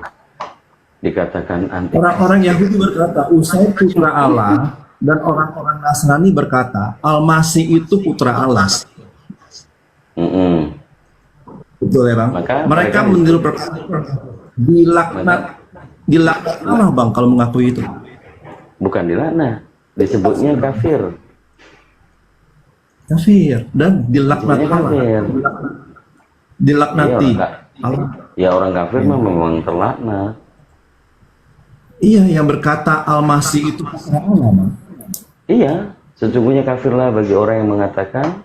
dikatakan anti. Orang-orang Yahudi berkata, Uzair putra Allah, dan orang-orang Nasrani berkata, Al-Masih itu putra Allah. Betul ya, Bang? Mereka meniru dilaknat Allah, Bang, kalau mengakui itu. Bukan dilaknat, disebutnya kafir. Kafir dan dilaknat Allah. Dilaknati. Ya orang kafir memang terlaknat. Iya, yang berkata Al-Masih itu putra Allah, Bang. Iya, sesungguhnya kafirlah bagi orang yang mengatakan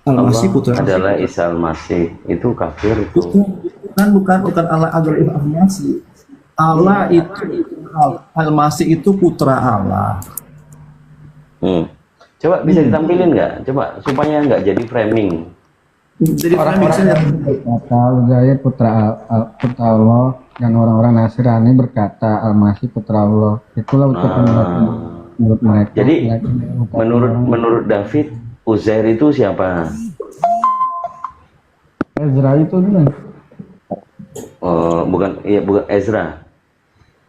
Al-Masih putra adalah Isa Al-Masih. Itu kafir itu. Bukan Allah adalah Al-Masih. Allah itu Al-Masih itu putra Allah. Coba bisa ditampilin nggak? Coba supaya nggak jadi framing. Jadi Orang-orang yang berkata Uzair putra Allah dan orang-orang Nasrani berkata Al-Masih putra Allah. Itulah ucapan menurut mereka. Jadi menurut David, Uzair itu siapa? Ezra itu kan? Bukan Ezra.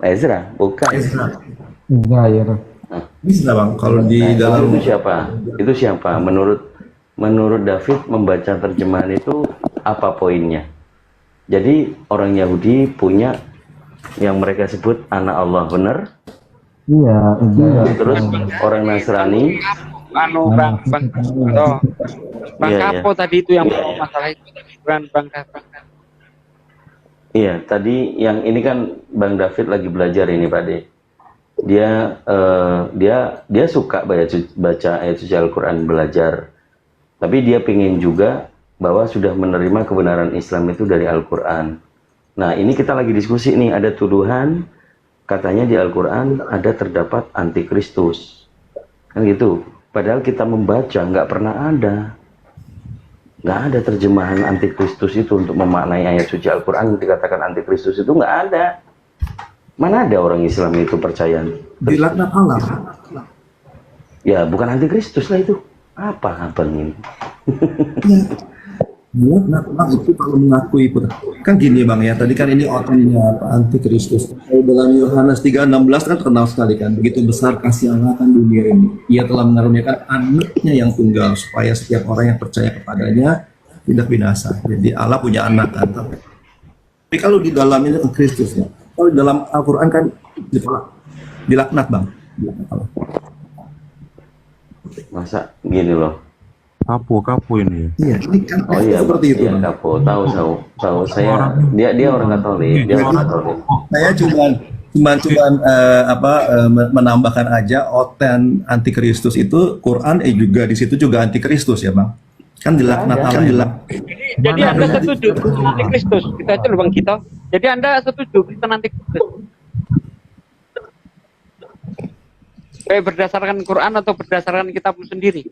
Ezra, bukan. Uzair. Bisa, Bang, kalau di dalam itu siapa? Itu siapa? Menurut David membaca terjemahan itu apa poinnya? Jadi orang Yahudi punya yang mereka sebut anak Allah, benar? Iya, Uzair. Terus orang Nasrani Bang Iya, Kapo tadi itu yang masalah itu, bukan Bang David. Iya, tadi yang ini kan Bang David lagi belajar ini, Pak De. Dia suka baca ayat suci Al-Quran, belajar. Tapi dia pengen juga bahwa sudah menerima kebenaran Islam itu dari Al-Quran. Nah, ini kita lagi diskusi nih, ada tuduhan katanya di Al-Quran ada terdapat antikristus. Kan gitu. Padahal kita membaca nggak pernah ada. Nggak ada terjemahan antikristus itu untuk memaknai ayat suci Al-Quran yang dikatakan antikristus itu nggak ada. Mana ada orang Islam itu percaya? dilaknat Allah. Ya bukan antikristus lah itu. Apa abang ini? Dilaknat Allah itu kalau mengakui putra. Kan gini, Bang, ya, tadi kan ini otennya antikristus. Kalau dalam Yohanes 3:16 kan terkenal sekali kan, begitu besar kasih Allah akan dunia ini. Ia telah mengaruniakan anaknya yang tunggal supaya setiap orang yang percaya kepadanya tidak binasa. Jadi Allah punya anak kan. Tapi kalau di dalam ini Kristus ya. Kalau di dalam Al-Quran kan ditolak. Dilaknat, Bang. Dilaknat Allah. Masa gini loh. Kapo ini. Iya, ini kan Oh iya, seperti itu, iya, Bang. Kapo. Tahu saya. Dia orang Katolik. Dia orang Katolik. Saya menambahkan aja oten antikristus itu Quran juga di situ juga antikristus ya, Bang. Kan dilaknat Allah. Jadi Anda setuju Kristen antikristus? Kita aja loh Bang Gito. Jadi Anda setuju Kristen antikristus? Baik berdasarkan Quran atau berdasarkan kitabmu sendiri?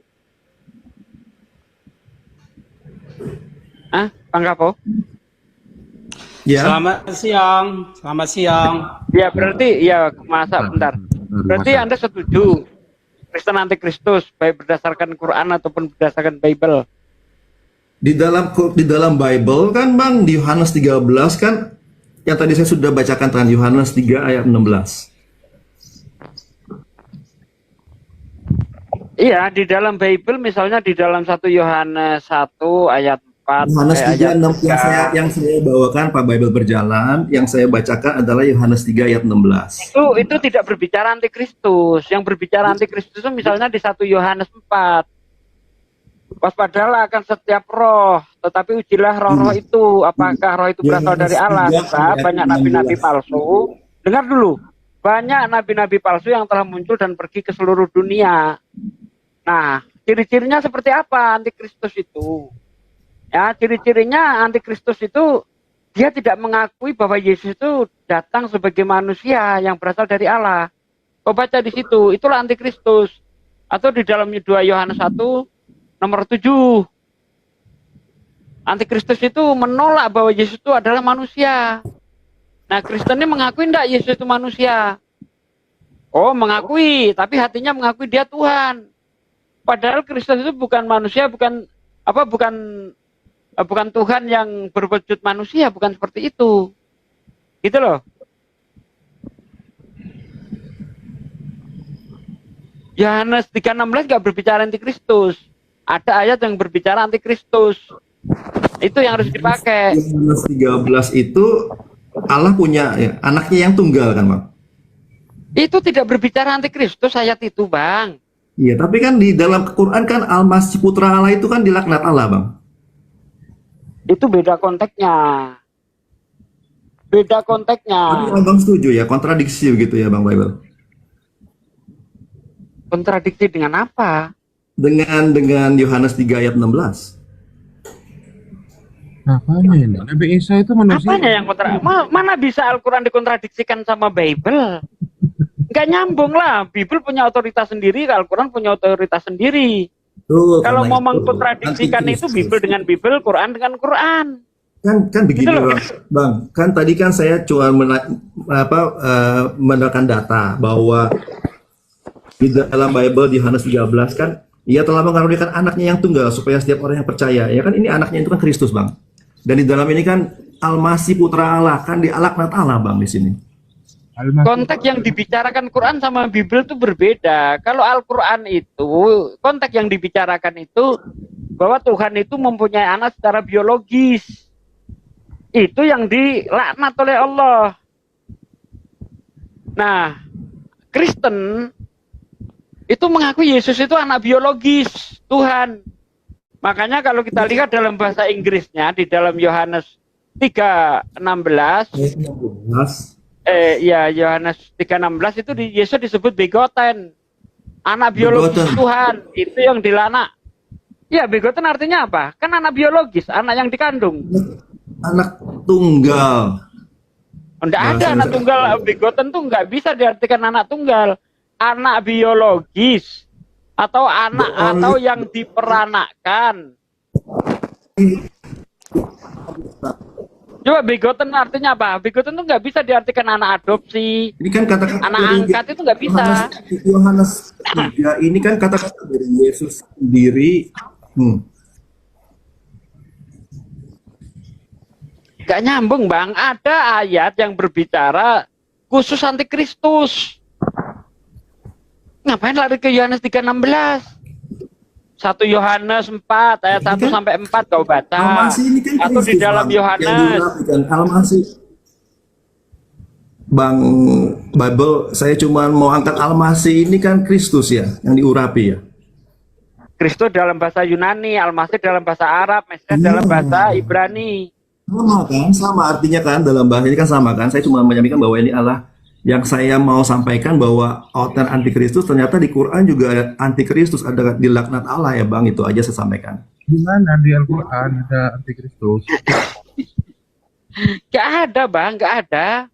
Bang Kapo? Ya. Selamat siang. Ya berarti ya masa bentar. Berarti Anda setuju Kristen antikristus baik berdasarkan Quran ataupun berdasarkan Bible? Di dalam Bible kan, Bang, di Yohanes 13 kan yang tadi saya sudah bacakan kan, Yohanes 3 ayat 16. Iya, di dalam Bible misalnya di dalam 1 Yohanes 1 ayat 4 Yohanes 3 ayat 6 3. yang saya bawakan Pak Bible berjalan, yang saya bacakan adalah Yohanes 3 ayat 16. Itu tidak berbicara antikristus. Yang berbicara antikristus itu misalnya di 1 Yohanes 4. Waspadalah akan setiap roh, tetapi ujilah roh-roh itu, apakah roh itu berasal dari Allah. Sebab banyak nabi-nabi palsu. Dengar dulu, banyak nabi-nabi palsu yang telah muncul dan pergi ke seluruh dunia. Nah, ciri-cirinya seperti apa antikristus itu? Ya, ciri-cirinya antikristus itu dia tidak mengakui bahwa Yesus itu datang sebagai manusia yang berasal dari Allah. Kau baca di situ, itulah antikristus. Atau di dalam 2 Yohanes 1 nomor 7. Antikristus itu menolak bahwa Yesus itu adalah manusia. Nah, Kristen ini mengakui enggak Yesus itu manusia? Oh, mengakui, tapi hatinya mengakui dia Tuhan. Padahal Kristus itu bukan manusia, bukan Tuhan yang berwujud manusia, bukan seperti itu. Gitu loh. Yohanes 3:16 nggak berbicara antikristus. Ada ayat yang berbicara antikristus. Itu yang harus dipakai. Yohanes 13 itu Allah punya ya, anaknya yang tunggal kan, Bang? Itu tidak berbicara antikristus ayat itu, Bang. Iya, tapi kan di dalam Quran kan Al-Masih Putra Allah itu kan dilaknat Allah, Bang. Itu beda konteksnya. Beda konteksnya. Tapi Abang setuju ya, kontradiksi gitu ya, Bang Bible? Kontradiksi dengan apa? Dengan Yohanes 3 ayat 16. Apanya ini? Nabi Isa itu manusia. Apanya yang mana bisa Al-Quran dikontradiksikan sama Bible? Nggak nyambung lah. Bible punya otoritas sendiri, Al-Quran punya otoritas sendiri. Kalau mau mengkontradiksikan itu Bible dengan Bible, Quran dengan Quran. Kan begini, Gitu loh. Bang. Kan tadi kan saya cuma menerangkan data bahwa di dalam Bible di Yohanes 13 kan ia telah mengaruniakan anaknya yang tunggal supaya setiap orang yang percaya. Ya kan ini anaknya itu kan Kristus, Bang. Dan di dalam ini kan Al-Masih Putra Allah, kan dialaknat Allah, Bang, di sini. Konteks yang dibicarakan Quran sama Bible itu berbeda. Kalau Al-Quran itu, konteks yang dibicarakan itu bahwa Tuhan itu mempunyai anak secara biologis. Itu yang dilaknat oleh Allah. Nah, Kristen itu mengakui Yesus itu anak biologis Tuhan. Makanya kalau kita lihat dalam bahasa Inggrisnya di dalam Yohanes 3:16, Yohanes 3:16 itu Yesus disebut begotten, anak biologis Tuhan. Itu yang dilaknat. Ya, begotten artinya apa? Kan anak biologis, anak yang dikandung. Anak tunggal. Enggak ada anak tunggal. Begotten tuh nggak bisa diartikan anak tunggal. Anak biologis atau anak atau yang diperanakkan. Coba begotten artinya apa? Begotten tuh nggak bisa diartikan anak adopsi. Ini kan kata-kata anak angkat itu nggak bisa. Yohanes 3 ini kan kata-kata dari Yesus sendiri. Gak nyambung, Bang. Ada ayat yang berbicara khusus antikristus. Ngapain lari ke Yohanes 3:16? 1 Yohanes 4 ayat 1 sampai 4 kau baca. Al-Masih ini kan atau di dalam Yohanes. Al-Masih. Bang Bible, saya cuma mau angkat Al-Masih ini kan Kristus ya, yang diurapi ya. Kristus dalam bahasa Yunani, Al-Masih dalam bahasa Arab, Mesias dalam bahasa Ibrani. Sama kan, sama artinya kan, dalam bahasa ini kan sama kan. Saya cuma menyampaikan bahwa ini Allah. Yang saya mau sampaikan bahwa outer antikristus ternyata di Quran juga ada antikristus, ada dilaknat Allah ya, Bang. Itu aja saya sampaikan. Gimana di Al-Quran ada antikristus? Gak ada, Bang, gak ada.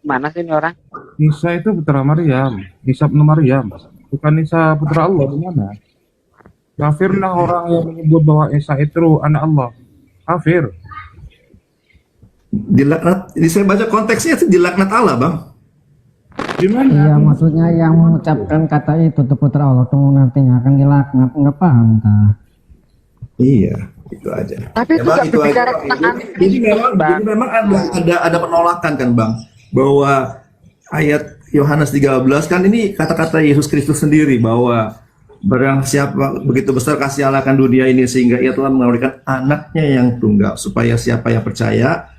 Mana sih ini orang? Isa itu putra Maryam, Isa bin Maryam, bukan Isa putra Allah. Gimana? Kafirlah orang yang menyebut bahwa Isa itu anak Allah. Kafir. Dilaknat, ini saya baca konteksnya itu dilaknat Allah, Bang. Gimana? Iya, maksudnya yang mengucapkan kata itu putra Allah itu nantinya akan dilaknat, nggak paham kah? Iya, itu aja. Tapi ya, Bang, itu aja. Jadi memang ada penolakan kan, Bang, bahwa ayat Yohanes 13 kan ini kata-kata Yesus Kristus sendiri bahwa Barang siapa begitu besar kasih Allah akan dunia ini sehingga ia telah memberikan anaknya yang tunggal supaya siapa yang percaya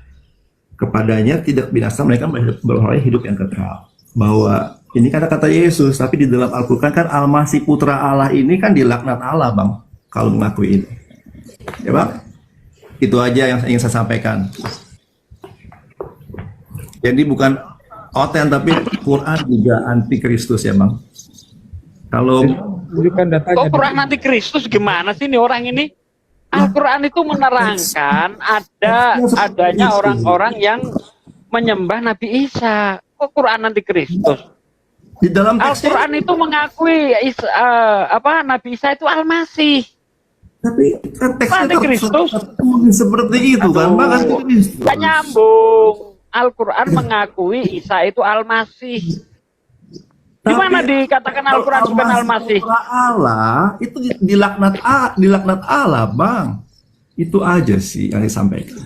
kepadanya tidak binasa, mereka beroleh hidup yang kekal. Bahwa ini kata-kata Yesus, tapi di dalam Al-Quran kan Al-Masih Putra Allah ini kan dilaknat Allah, Bang, kalau mengakui ini. Ya Bang, itu aja yang ingin saya sampaikan. Jadi bukan oten, tapi Quran juga anti Kristus ya Bang. Kalau kok Quran anti Kristus gimana sih nih orang ini? Al-Quran itu menerangkan adanya orang-orang yang menyembah Nabi Isa. Kok Quran anti Kristus? Di dalam Al-Quran itu mengakui Nabi Isa itu Al-Masih. Tapi kan teksnya anti Kristus seperti itu kan, Bang, anti Kristus. Gak nyambung. Al-Quran mengakui Isa itu Al-Masih. Di mana dikatakan Al-Quran bukan Al-Masih? Allah itu dilaknat Allah, Bang. Itu aja sih yang disampaikan.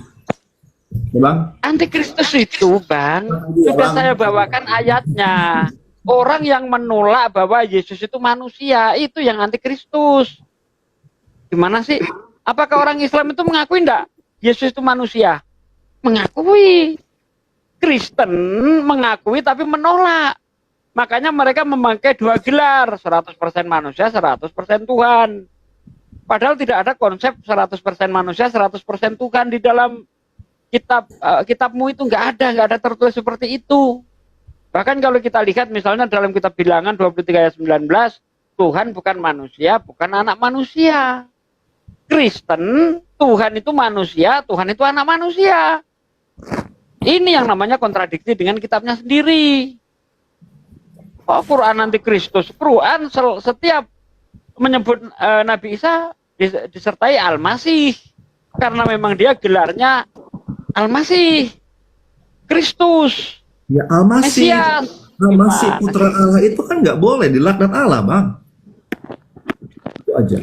Ya, Bang. Antikristus itu, Bang, sudah saya bawakan ayatnya. Orang yang menolak bahwa Yesus itu manusia, itu yang antikristus. Gimana sih? Apakah orang Islam itu mengakui enggak Yesus itu manusia? Mengakui. Kristen mengakui tapi menolak. Makanya mereka memakai dua gelar, 100% manusia, 100% Tuhan. Padahal tidak ada konsep 100% manusia, 100% Tuhan di dalam kitabmu itu nggak ada tertulis seperti itu. Bahkan kalau kita lihat misalnya dalam kitab Bilangan 23 ayat 19, Tuhan bukan manusia, bukan anak manusia. Kristen, Tuhan itu manusia, Tuhan itu anak manusia. Ini yang namanya kontradiksi dengan kitabnya sendiri. Oh, Quran anti Kristus. Quran setiap menyebut Nabi Isa disertai Al-Masih. Karena memang dia gelarnya Al-Masih. Kristus. Ya Al-Masih. Al-Masih Putra Allah itu kan nggak boleh dilaknat Allah, Bang. Itu aja.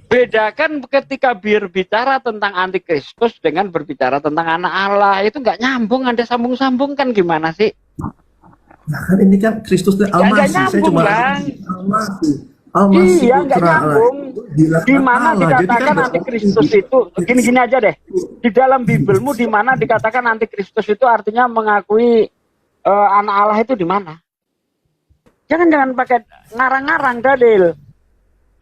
Bedakan ketika berbicara tentang antikristus dengan berbicara tentang anak Allah. Itu nggak nyambung, ada sambung-sambungkan gimana sih? Nah kan ini kan Kristus dan Al-Masih, saya cuma Al-Masih iya, nggak nyambung. Di mana dikatakan kan antikristus itu? Gini-gini aja deh. Di dalam Bibelmu di mana dikatakan antikristus itu artinya mengakui anak Allah itu di mana? Jangan pakai ngarang-ngarang dalil.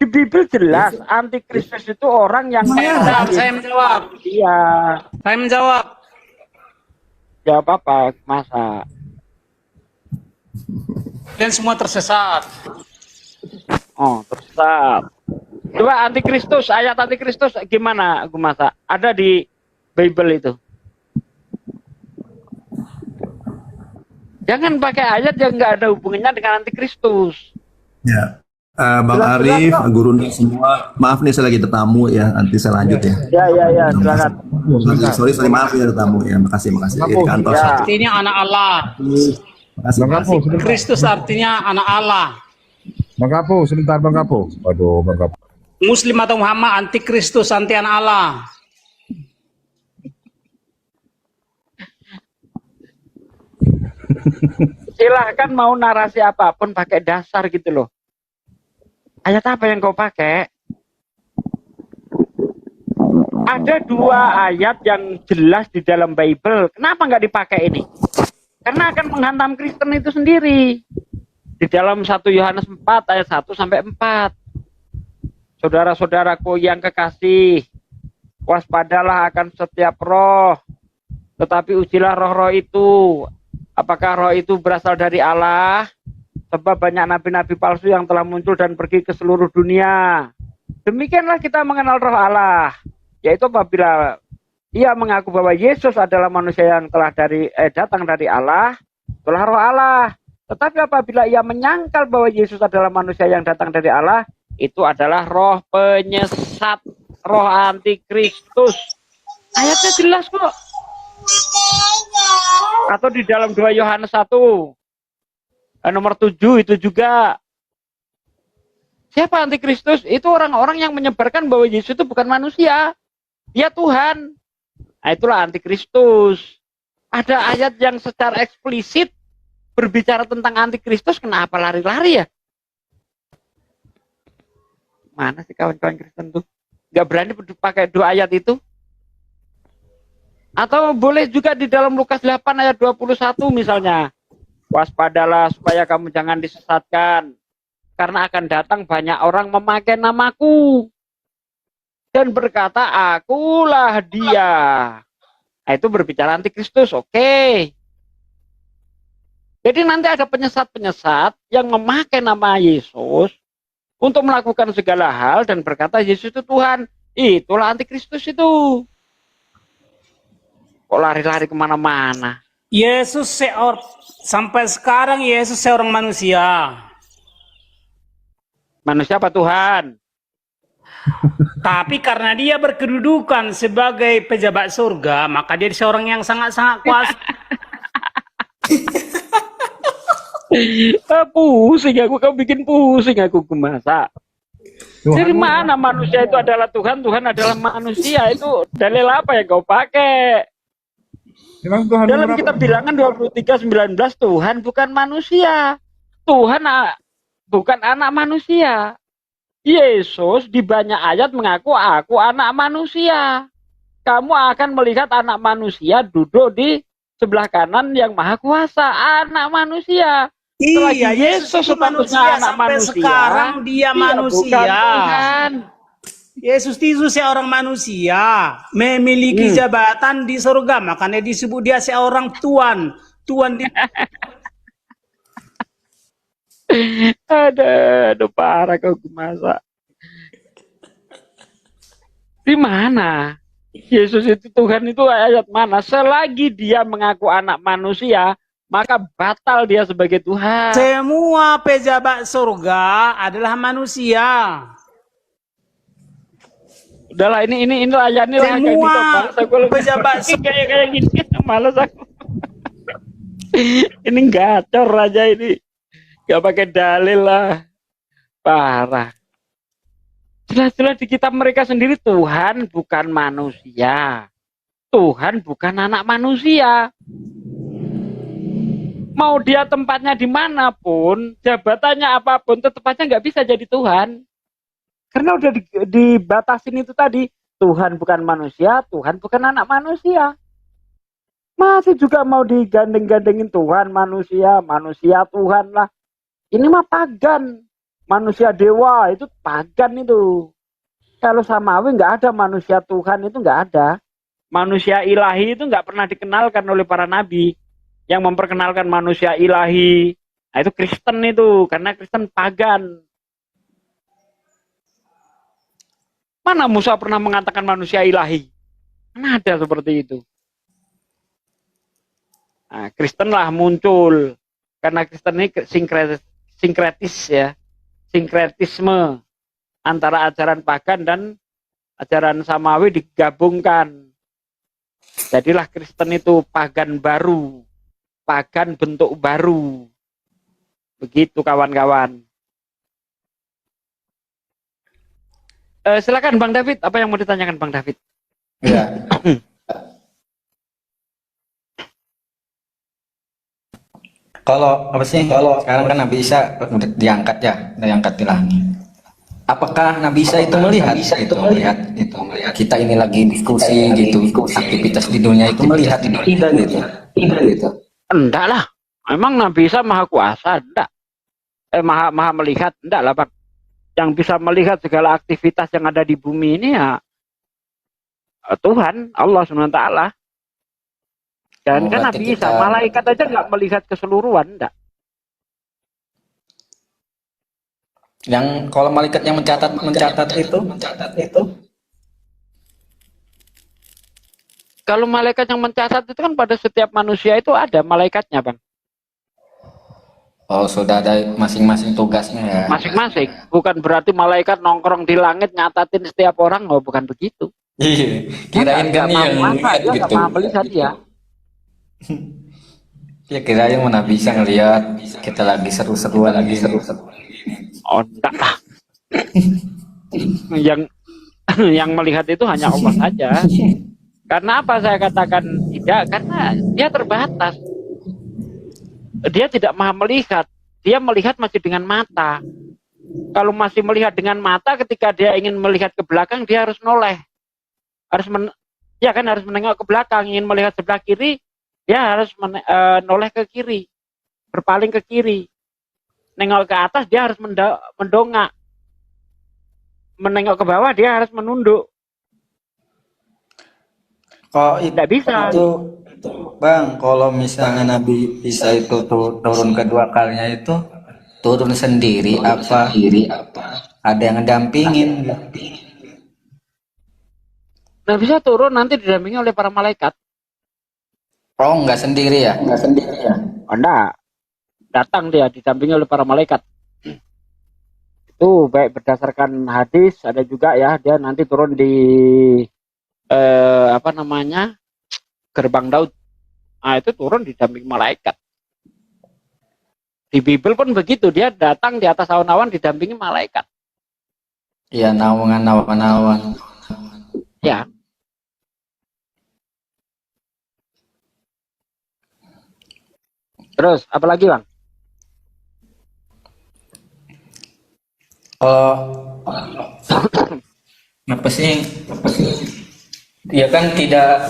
Di Bibel jelas antikristus itu orang yang Saya menjawab. Iya. Saya menjawab. Jawab apa, masa? Dan semua tersesat. Oh, tersesat. Coba antikristus, ayat antikristus gimana, Gumasa? Ada di Bible itu. Jangan pakai ayat yang nggak ada hubungannya dengan antikristus. Ya. Bang Arif, Gurunda semua, maaf nih saya lagi ada tamu ya, nanti saya lanjut ya. Ya, silakan. Sorry, maaf ya ada tamu ya, makasih. Di kantor. Ya. Artinya anak Allah. Makasih. Kristus artinya anak Allah. Bang Kapo, sebentar Bang Kapo. Waduh, Bang Kapo. Muslim atau Muhammad anti Kristus, anti anak Allah. Silahkan mau narasi apapun pakai dasar gitu loh. Ayat apa yang kau pakai? Ada dua ayat yang jelas di dalam Bible. Kenapa nggak dipakai ini? Karena akan menghantam Kristen itu sendiri. Di dalam 1 Yohanes 4 ayat 1 sampai 4. Saudara-saudaraku yang kekasih, waspadalah akan setiap roh, tetapi ujilah roh-roh itu. Apakah roh itu berasal dari Allah? Sebab banyak nabi-nabi palsu yang telah muncul dan pergi ke seluruh dunia. Demikianlah kita mengenal roh Allah, yaitu apabila ia mengaku bahwa Yesus adalah manusia yang telah datang dari Allah, itulah roh Allah. Tetapi apabila ia menyangkal bahwa Yesus adalah manusia yang datang dari Allah, itu adalah roh penyesat, roh antikristus. Ayatnya jelas kok. Atau di dalam 2 Yohanes 1 nomor 7 itu juga. Siapa antikristus? Itu orang-orang yang menyebarkan bahwa Yesus itu bukan manusia, dia Tuhan. Nah, itulah antikristus. Ada ayat yang secara eksplisit berbicara tentang antikristus, kenapa lari-lari ya? Mana sih kawan-kawan Kristen tuh? Nggak berani pakai 2 ayat itu? Atau boleh juga di dalam Lukas 8 ayat 21 misalnya. Waspadalah supaya kamu jangan disesatkan. Karena akan datang banyak orang memakai namaku. Dan berkata, akulah dia. Nah, itu berbicara antikristus, oke. Jadi nanti ada penyesat-penyesat yang memakai nama Yesus untuk melakukan segala hal dan berkata Yesus itu Tuhan. Itulah antikristus itu. Kok lari-lari kemana-mana? Yesus sampai sekarang Yesus seorang manusia. Manusia apa Tuhan? Tapi karena dia berkedudukan sebagai pejabat surga, maka dia seorang yang sangat-sangat kuasa. Pusing aku, kau bikin pusing aku masa. Dari mana manusia itu adalah Tuhan, Tuhan adalah manusia? Itu dalil apa yang kau pakai? Memang Tuhan Dalam kitab Bilangan 23:19 Tuhan bukan manusia. Tuhan bukan anak manusia. Yesus di banyak ayat mengaku aku anak manusia. Kamu akan melihat anak manusia duduk di sebelah kanan yang maha kuasa, anak manusia. Iya, Yesus itu manusia anak sampai manusia, sekarang dia manusia. bukan Tuhan. Yesus itu seorang manusia, memiliki jabatan di surga, makanya disebut dia seorang Tuhan. Tuhan di Aduh, parah kau masa. Di mana? Yesus itu Tuhan itu ayat mana? Selagi dia mengaku anak manusia, maka batal dia sebagai Tuhan. semua pejabat surga adalah manusia. Udahlah ini layani lah kayak Semua gitu. pejabat kayak gini malas aku. Ini gacor aja ini. Gak pakai dalil lah. Parah. Jelas-jelas di kitab mereka sendiri Tuhan bukan manusia. Tuhan bukan anak manusia. Mau dia tempatnya dimanapun, jabatannya apapun, tetap aja nggak bisa jadi Tuhan. Karena udah dibatasin itu tadi. Tuhan bukan manusia, Tuhan bukan anak manusia. Masih juga mau digandeng-gandengin Tuhan, manusia Tuhan lah. Ini mah pagan. Manusia dewa, itu pagan itu. Kalau samawi nggak ada manusia Tuhan, itu nggak ada. Manusia ilahi itu nggak pernah dikenalkan oleh para nabi. Yang memperkenalkan manusia ilahi, nah itu Kristen itu. Karena Kristen pagan. Mana Musa pernah mengatakan manusia ilahi? Mana ada seperti itu. Nah, Kristen lah muncul. Karena Kristen ini sinkretis ya. Sinkretisme antara ajaran pagan dan ajaran samawi digabungkan. Jadilah Kristen itu pagan baru. Pagan bentuk baru. Begitu kawan-kawan. Silakan Bang David, apa yang mau ditanyakan Bang David? Ya. Kalau apa sih? Kalau sekarang kan Nabi Isa diangkat ya, diangkat di langit. Apakah Nabi Isa itu melihat kita ini lagi diskusi gitu, aktivitas di dunia itu melihat tidak gitu. Enggak lah. Memang Nabi Isa maha kuasa, enggak. Maha melihat, enggak lah Bang. Yang bisa melihat segala aktivitas yang ada di bumi ini ya Tuhan, Allah SWT. Dan kan Nabi Isa, malaikat aja nggak melihat keseluruhan, enggak. Yang kalau malaikat yang mencatat itu. Kalau malaikat yang mencatat itu kan pada setiap manusia itu ada malaikatnya, Bang. Oh, sudah ada masing-masing tugasnya ya. Masing-masing. Bukan berarti malaikat nongkrong di langit nyatatin setiap orang, oh bukan begitu. Iya, kirain kan yang lihat gitu. Dia melihat ya. Ya kirain mana bisa ngelihat kita lagi seru-seruan lagi. Oh, enggak lah. yang melihat itu hanya Allah saja. Karena apa saya katakan tidak? Karena dia terbatas. Dia tidak maha melihat. Dia melihat masih dengan mata. Kalau masih melihat dengan mata, ketika dia ingin melihat ke belakang, dia harus noleh. Ya kan, harus menengok ke belakang. Ingin melihat sebelah kiri, dia harus noleh ke kiri. Berpaling ke kiri. Nengok ke atas, dia harus mendongak. Menengok ke bawah, dia harus menunduk. Kok Tidak bisa. itu Bang, kalau misalnya Nabi Isa itu turun kedua kalinya itu turun sendiri apa ada yang ngedampingin? Nah, bisa turun nanti didampingi oleh para malaikat. Oh, nggak sendiri ya? Oh, enggak. Datang dia didampingi oleh para malaikat. Itu baik berdasarkan hadis, ada juga ya, dia nanti turun di gerbang Daud. Nah, itu turun didampingi malaikat. Di Bible pun begitu, dia datang di atas awan-awan didampingi malaikat. Iya, naungan. Ya. Terus, apa lagi, Bang? Apa sih? Ya kan tidak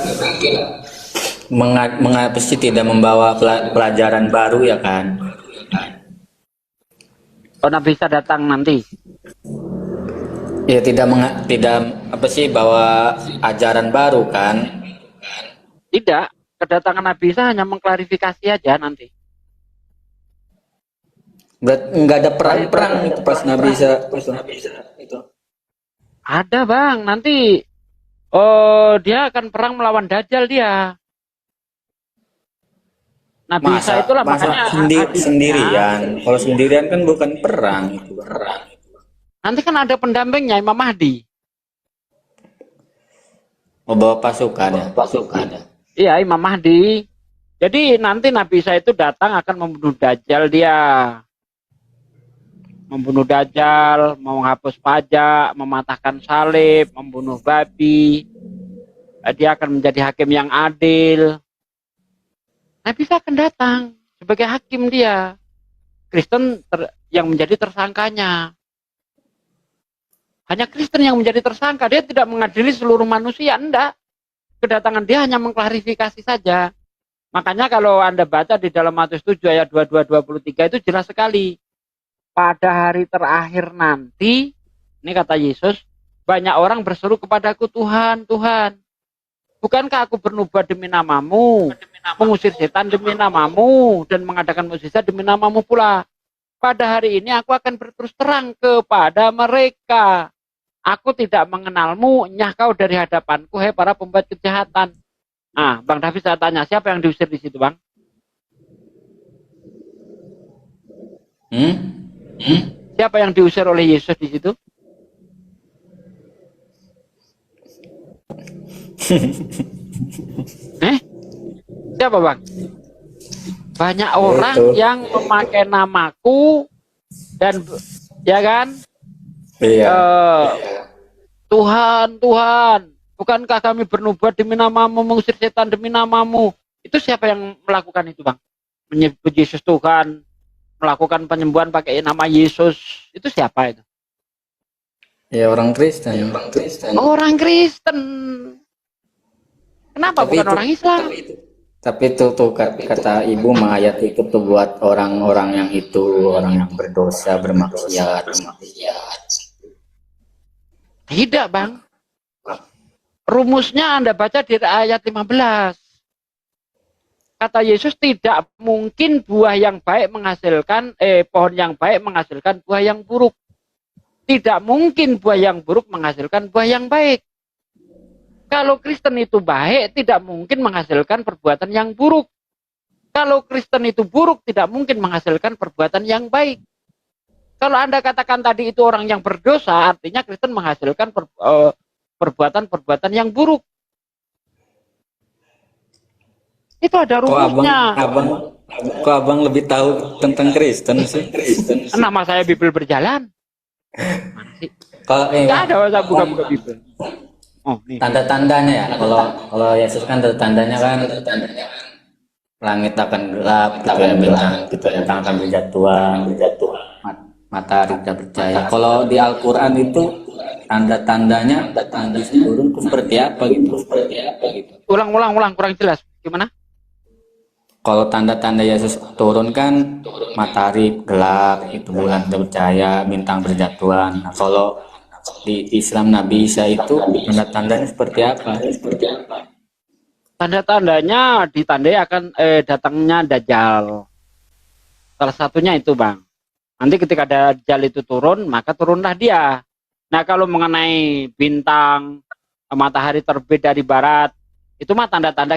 mengapa sih tidak membawa pelajaran baru ya kan? Oh, Nabi Isa datang nanti. Ya tidak apa sih bawa ajaran baru kan? Tidak, kedatangan Nabi Isa hanya mengklarifikasi aja nanti. Nggak ada perang itu pas Nabi Isa itu. Ada, Bang, nanti dia akan perang melawan Dajjal dia. Nabi Isa itulah makanya sendirian. Kalau sendirian kan bukan perang itu. Nanti kan ada pendampingnya Imam Mahdi. Membawa pasukan ya. Iya, Imam Mahdi. Jadi nanti Nabi Isa itu datang akan membunuh Dajjal dia. Membunuh Dajjal, menghapus pajak, mematahkan salib, membunuh babi. Dia akan menjadi hakim yang adil. Nabi Isa akan datang sebagai hakim dia. Kristen yang menjadi tersangkanya. Hanya Kristen yang menjadi tersangka. Dia tidak mengadili seluruh manusia, enggak. Kedatangan dia hanya mengklarifikasi saja. Makanya kalau Anda baca di dalam Matius 7 ayat 22-23 itu jelas sekali. Pada hari terakhir nanti, ini kata Yesus, banyak orang berseru kepadaku, Tuhan, Tuhan. Bukankah aku bernubuat demi namamu, mengusir setan demi namamu, dan mengadakan mukjizat demi namamu pula. Pada hari ini aku akan berterus terang kepada mereka. Aku tidak mengenalmu, nyah kau dari hadapanku, hai para pembuat kejahatan. Nah, Bang David saya tanya, siapa yang diusir di situ, Bang? Siapa yang diusir oleh Yesus di situ? Siapa, Bang? Banyak orang yang memakai namaku dan ya kan? Tuhan, Tuhan, bukankah kami bernubuat demi namamu, mengusir setan demi namamu? Itu siapa yang melakukan itu, Bang? Menyebut Yesus Tuhan, melakukan penyembuhan pakai nama Yesus. Itu siapa itu? Ya orang Kristen. Orang Kristen. Kenapa bukan orang Islam? Tapi itu tuh kata ibu mah ayat itu tuh buat orang-orang yang orang yang berdosa, bermaksiat. Tidak, Bang. Rumusnya Anda baca di ayat 15. Kata Yesus, tidak mungkin buah yang baik menghasilkan pohon yang baik menghasilkan buah yang buruk. Tidak mungkin buah yang buruk menghasilkan buah yang baik. Kalau Kristen itu baik, tidak mungkin menghasilkan perbuatan yang buruk. Kalau Kristen itu buruk, tidak mungkin menghasilkan perbuatan yang baik. Kalau Anda katakan tadi itu orang yang berdosa, artinya Kristen menghasilkan perbuatan-perbuatan yang buruk. Itu ada rumusnya. Kok abang lebih tahu tentang Kristen sih? Nama saya Bible Berjalan. Mana sih? Nggak ada, saya buka-buka Bible. Oh, Tanda-tandanya ya. Kalau Yesus kan tanda-tandanya kan langit akan gelap, bintang akan berjatuhan. matahari tidak percaya. Kalau di Al-Quran itu tanda-tandanya datang Yesus turun itu seperti apa gitu? Ulang, kurang jelas. Gimana? Kalau tanda-tanda Yesus turun kan matahari gelap, itu bulan tidak percaya, bintang berjatuhan. Nah, kalau di Islam Nabi Isa itu tanda-tandanya seperti apa? Tanda-tandanya ditandai akan datangnya Dajjal. Salah satunya itu, Bang. Nanti ketika Dajjal itu turun, maka turunlah dia. Nah, kalau mengenai bintang, matahari terbit dari barat, itu mah tanda-tanda